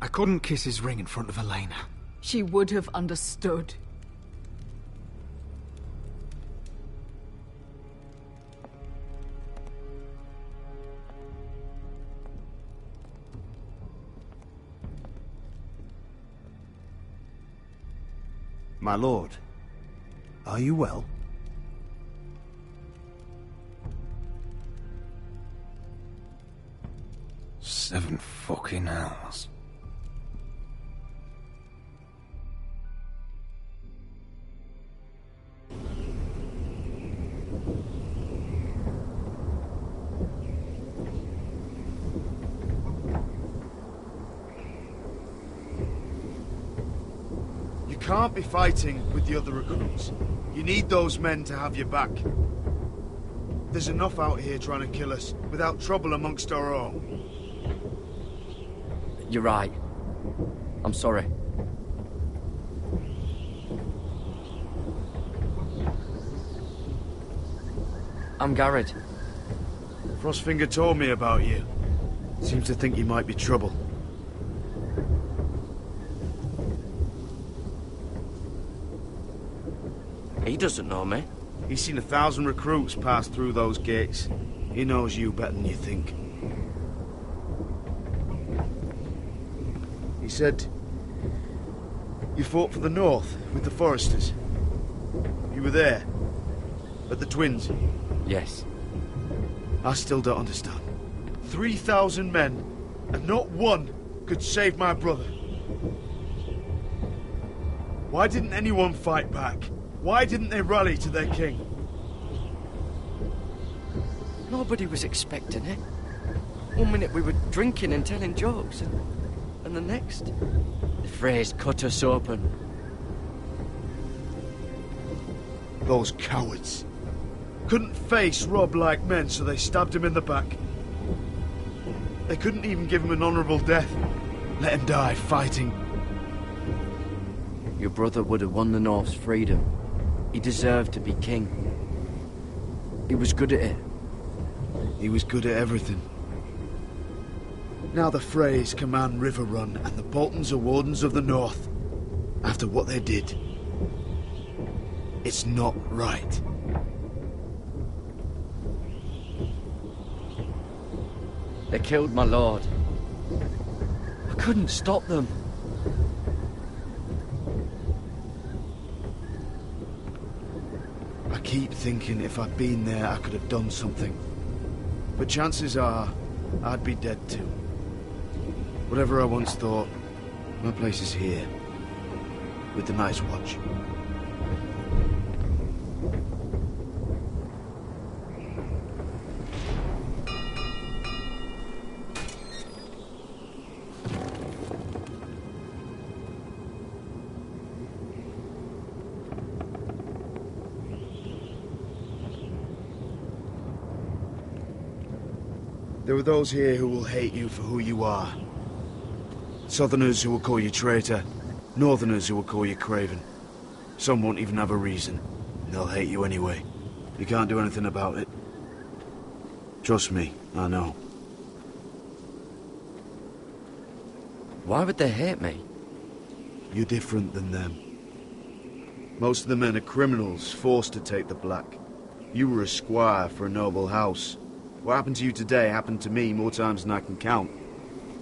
I couldn't kiss his ring in front of Elena. She would have understood. My lord, are you well? Seven fucking hours. You can't be fighting with the other recruits. You need those men to have your back. There's enough out here trying to kill us, without trouble amongst our own. You're right. I'm sorry. I'm Garrett. Frostfinger told me about you. Seems to think you might be trouble. He doesn't know me. He's seen 1,000 recruits pass through those gates. He knows you better than you think. He said you fought for the North with the Foresters. You were there, at the Twins. Yes. I still don't understand. 3,000 men, and not one could save my brother. Why didn't anyone fight back? Why didn't they rally to their king? Nobody was expecting it. One minute we were drinking and telling jokes, and the next, the Freys cut us open. Those cowards. Couldn't face Robb like men, so they stabbed him in the back. They couldn't even give him an honorable death. Let him die fighting. Your brother would have won the North's freedom. He deserved to be king. He was good at it. He was good at everything. Now the Freys command Riverrun, and the Boltons are Wardens of the North. After what they did. It's not right. They killed my lord. I couldn't stop them. I keep thinking if I'd been there, I could have done something. But chances are, I'd be dead too. Whatever I once thought, my place is here. With the Night's Watch. There are those here who will hate you for who you are. Southerners who will call you traitor. Northerners who will call you craven. Some won't even have a reason. And they'll hate you anyway. You can't do anything about it. Trust me, I know. Why would they hate me? You're different than them. Most of the men are criminals, forced to take the black. You were a squire for a noble house. What happened to you today happened to me more times than I can count.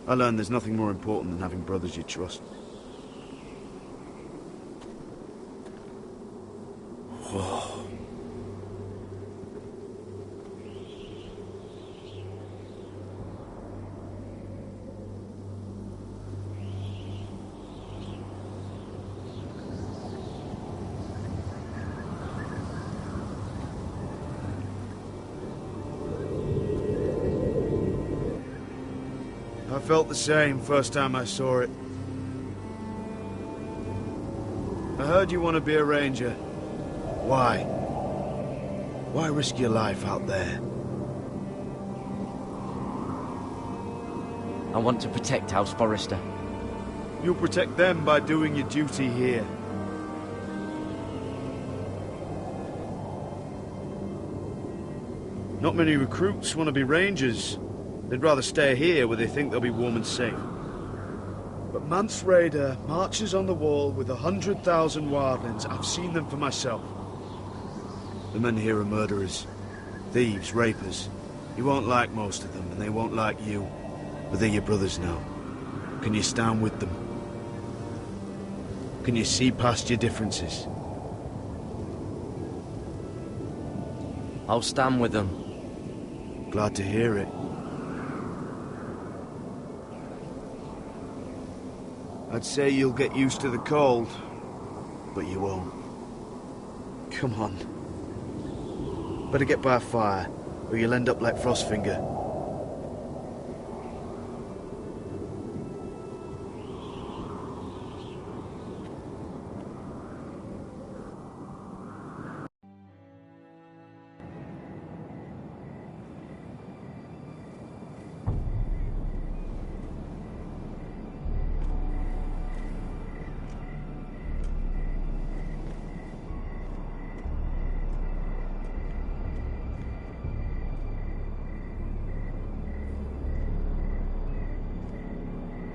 I learned there's nothing more important than having brothers you trust. Whoa. I felt the same first time I saw it. I heard you want to be a ranger. Why? Why risk your life out there? I want to protect House Forrester. You'll protect them by doing your duty here. Not many recruits want to be rangers. They'd rather stay here where they think they'll be warm and safe. But Mance Rayder marches on the wall with 100,000 wildlings. I've seen them for myself. The men here are murderers. Thieves, rapers. You won't like most of them, and they won't like you. But they're your brothers now. Can you stand with them? Can you see past your differences? I'll stand with them. Glad to hear it. I'd say you'll get used to the cold, but you won't. Come on. Better get by a fire, or you'll end up like Frostfinger.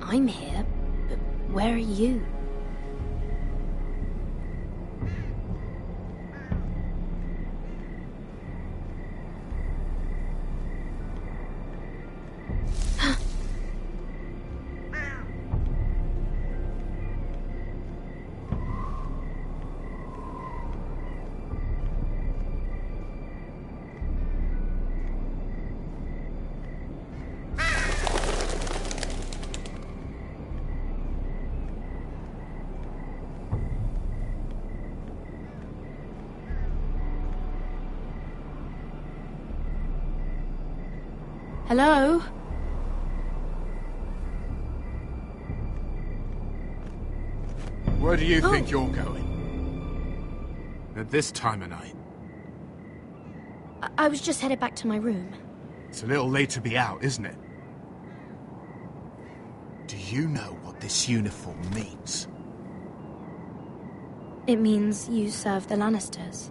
I'm here, but where are you? Hello? Where do you think you're going? At this time of night? I was just headed back to my room. It's a little late to be out, isn't it? Do you know what this uniform means? It means you serve the Lannisters.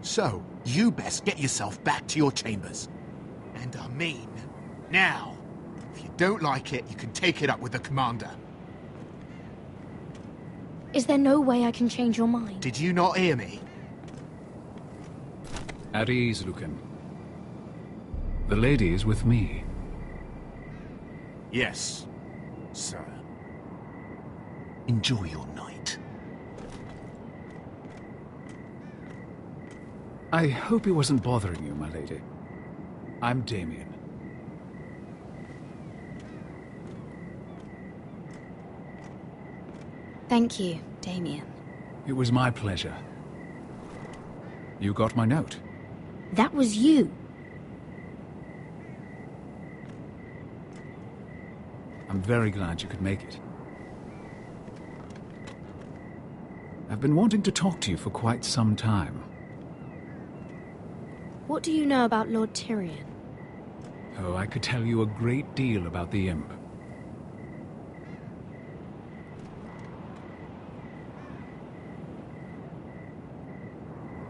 So, you best get yourself back to your chambers. And I mean, now. If you don't like it, you can take it up with the commander. Is there no way I can change your mind? Did you not hear me? At ease, Lucan. The lady is with me. Yes, sir. Enjoy your night. I hope he wasn't bothering you, my lady. I'm Damien. Thank you, Damien. It was my pleasure. You got my note? That was you. I'm very glad you could make it. I've been wanting to talk to you for quite some time. What do you know about Lord Tyrion? Oh, I could tell you a great deal about the Imp.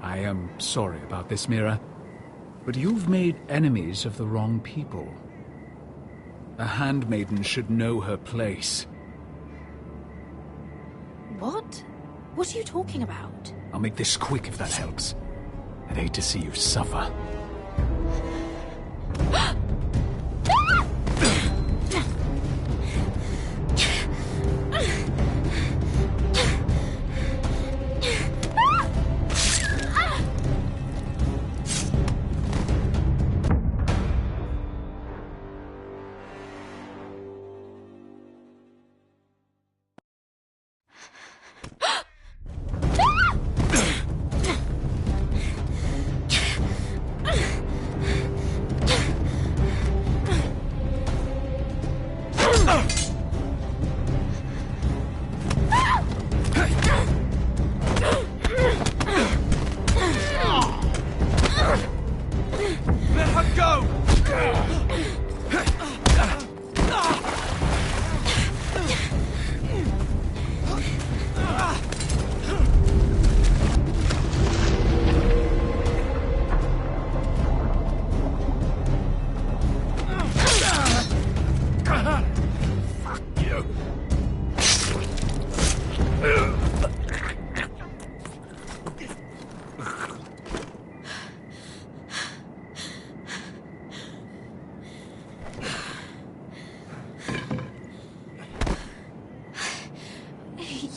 I am sorry about this, Mira, but you've made enemies of the wrong people. A handmaiden should know her place. What? What are you talking about? I'll make this quick if that helps. I'd hate to see you suffer.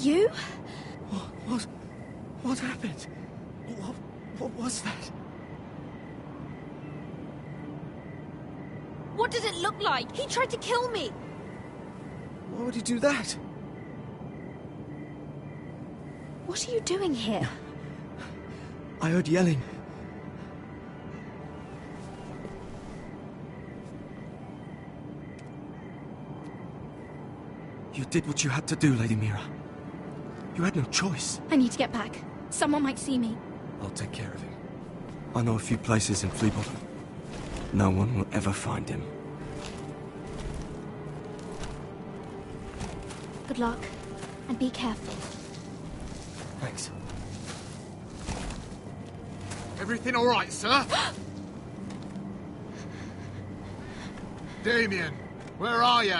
You? What happened? What was that? What did it look like? He tried to kill me! Why would he do that? What are you doing here? I heard yelling. You did what you had to do, Lady Mira. You had no choice. I need to get back. Someone might see me. I'll take care of him. I know a few places in Fleabottom. No one will ever find him. Good luck, and be careful. Thanks. Everything all right, sir? Damien, where are you?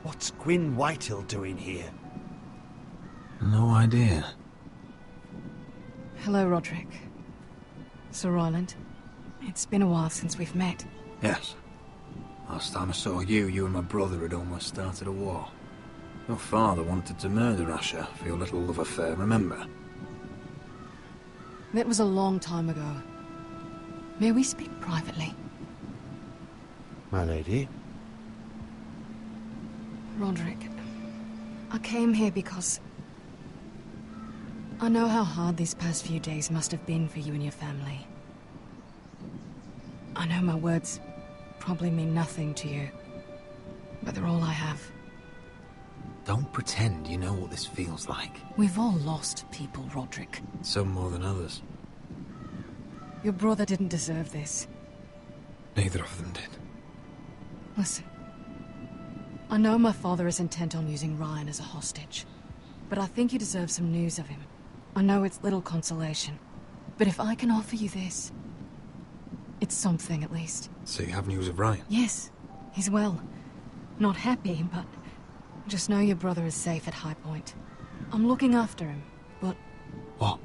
What's Gwyn Whitehill doing here? No idea. Hello, Roderick. Sir Roland. It's been a while since we've met. Yes. Last time I saw you, you and my brother had almost started a war. Your father wanted to murder Asher for your little love affair, remember? That was a long time ago. May we speak privately? My lady? Roderick, I came here because I know how hard these past few days must have been for you and your family. I know my words probably mean nothing to you, but they're all I have. Don't pretend you know what this feels like. We've all lost people, Roderick. Some more than others. Your brother didn't deserve this. Neither of them did. Listen. I know my father is intent on using Ryan as a hostage, but I think you deserve some news of him. I know it's little consolation, but if I can offer you this, it's something at least. So you have news of Ryan? Yes, he's well. Not happy, but just know your brother is safe at High Point. I'm looking after him, but... What?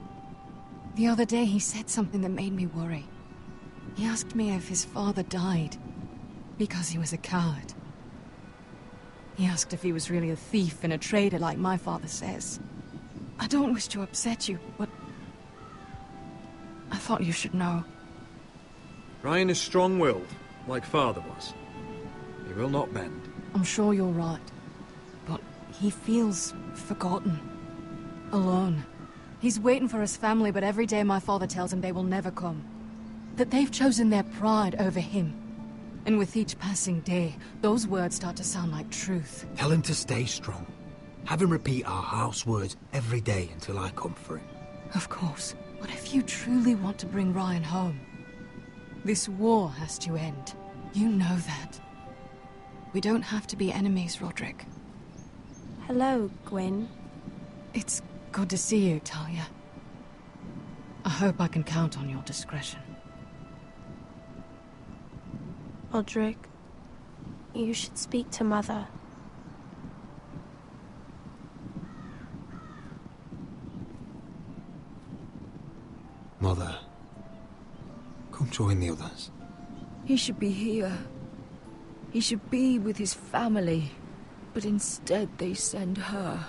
The other day he said something that made me worry. He asked me if his father died because he was a coward. He asked if he was really a thief and a traitor like my father says. I don't wish to upset you, but I thought you should know. Ryan is strong-willed, like father was. He will not bend. I'm sure you're right, but he feels forgotten, alone. He's waiting for his family, but every day my father tells him they will never come. That they've chosen their pride over him. And with each passing day, those words start to sound like truth. Tell him to stay strong. Have him repeat our house words every day until I come for him. Of course. But if you truly want to bring Ryan home, this war has to end. You know that. We don't have to be enemies, Roderick. Hello, Gwyn. It's good to see you, Talia. I hope I can count on your discretion. Roderick, you should speak to Mother. Mother, come join the others. He should be here. He should be with his family. But instead they send her.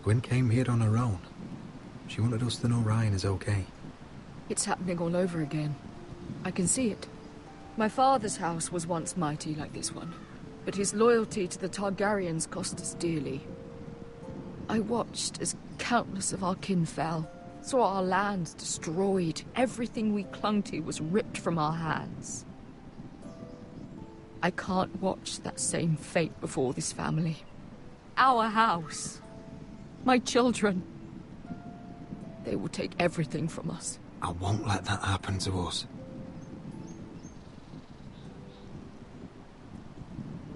Gwyn came here on her own. She wanted us to know Ryan is okay. It's happening all over again. I can see it. My father's house was once mighty like this one, but his loyalty to the Targaryens cost us dearly. I watched as Countless of our kin fell. Saw our lands destroyed. Everything we clung to was ripped from our hands. I can't watch that same fate before this family. Our house. My children. They will take everything from us. I won't let that happen to us.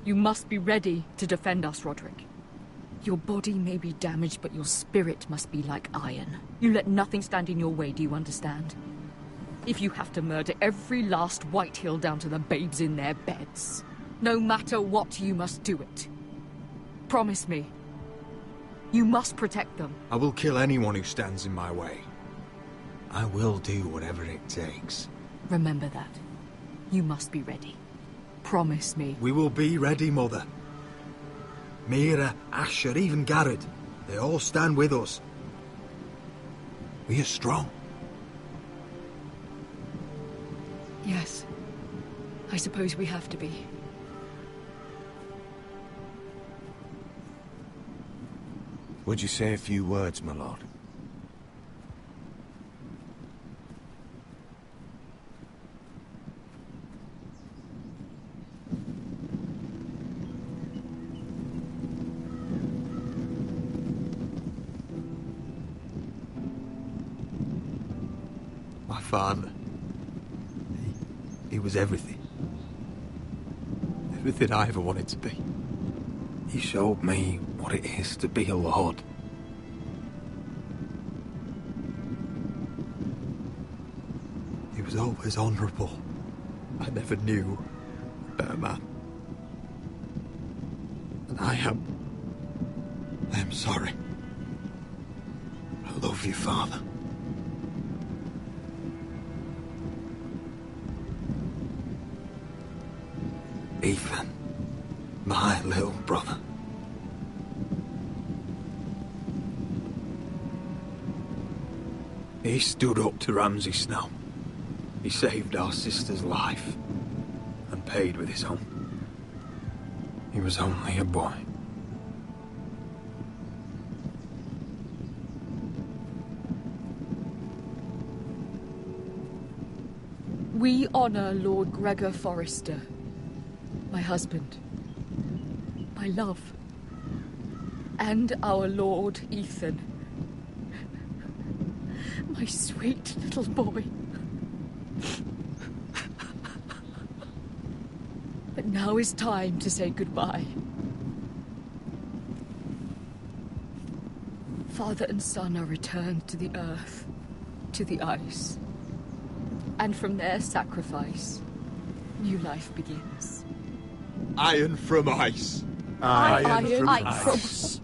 You must be ready to defend us, Roderick. Your body may be damaged, but your spirit must be like iron. You let nothing stand in your way, do you understand? If you have to murder every last Whitehill down to the babes in their beds, no matter what, you must do it. Promise me. You must protect them. I will kill anyone who stands in my way. I will do whatever it takes. Remember that. You must be ready. Promise me. We will be ready, Mother. Mira, Asher, even Garrett. They all stand with us. We are strong. Yes. I suppose we have to be. Would you say a few words, my lord? My father. He was everything. Everything I ever wanted to be. He showed me what it is to be a lord. He was always honourable. I never knew a better man. And I am sorry. I love you, Father. Ethan, my little brother. He stood up to Ramsay Snow. He saved our sister's life and paid with his own. He was only a boy. We honor Lord Gregor Forrester. My husband, my love, and our Lord Ethan, my sweet little boy. But now is time to say goodbye. Father and son are returned to the earth, to the ice, and from their sacrifice, new life begins. Iron from ice. Iron from ice.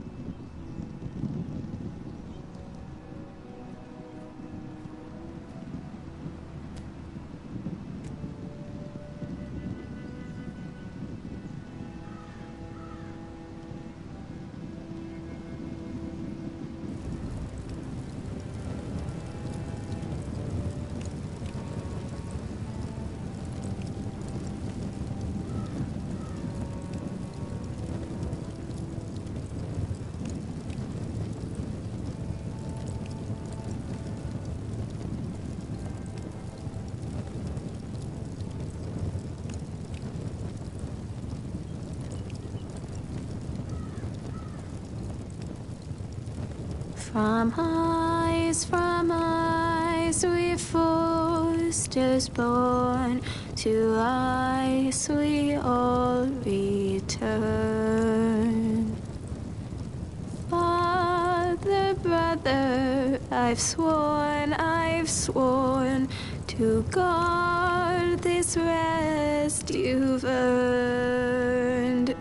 From ice we Forsters born, to ice we all return. Father, brother, I've sworn to guard this rest you've earned.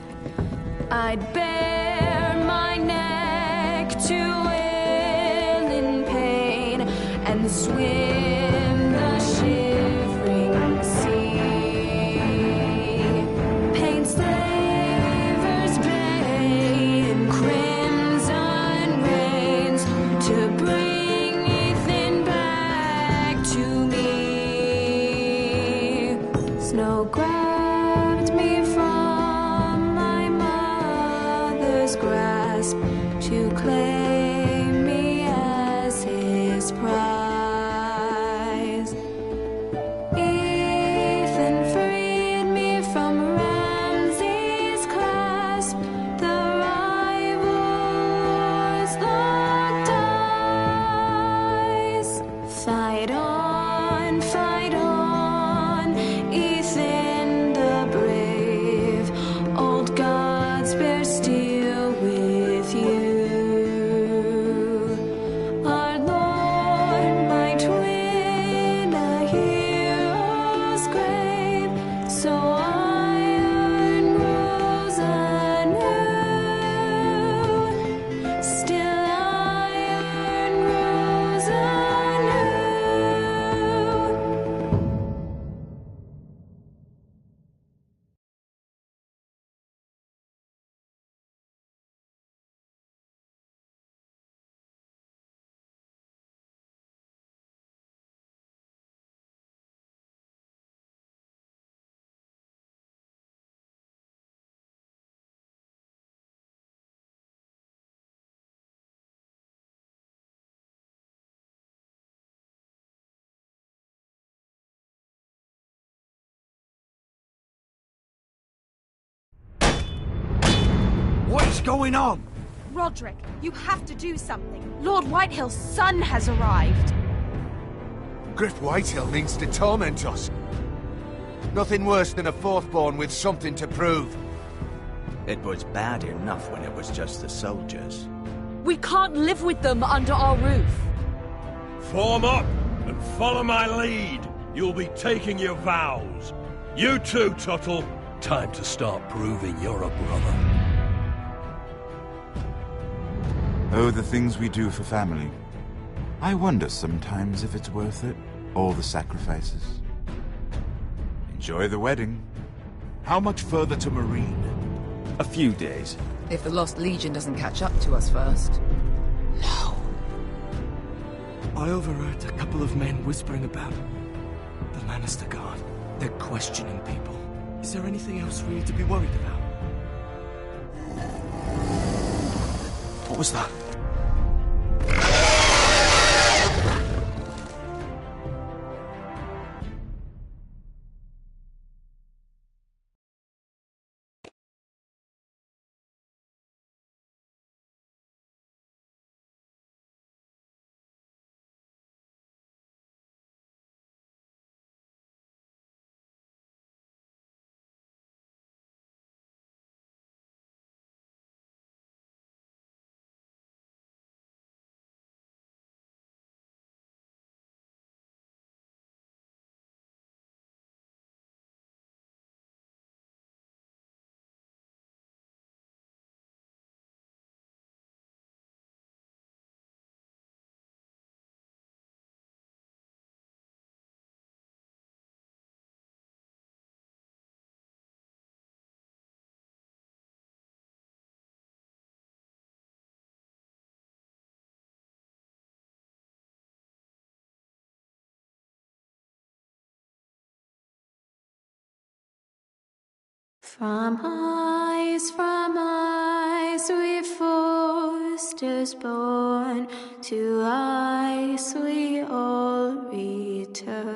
I'd bare my neck to and swim the shivering sea. Paint slavers bay in crimson rains to bring Ethan back to me. Snow grabbed me from my mother's grasp to claim me his prize. Ethan freed me from Ramsay's grasp. The rivals locked eyes. Fight on, Ethan the brave. Old gods bear steel with you. Our Lord might win a hero's grave, so iron grows anew. Still iron grows anew. What's going on? Roderick, you have to do something. Lord Whitehill's son has arrived. Griff Whitehill means to torment us. Nothing worse than a fourthborn with something to prove. It was bad enough when it was just the soldiers. We can't live with them under our roof. Form up and follow my lead. You'll be taking your vows. You too, Tuttle. Time to start proving you're a brother. Oh, the things we do for family. I wonder sometimes if it's worth it, all the sacrifices. Enjoy the wedding. How much further to Marine? A few days. If the Lost Legion doesn't catch up to us first. I overheard a couple of men whispering about the Lannister Guard. They're questioning people. Is there anything else we need to be worried about? What was that? From ice we foresters born, to ice we all return.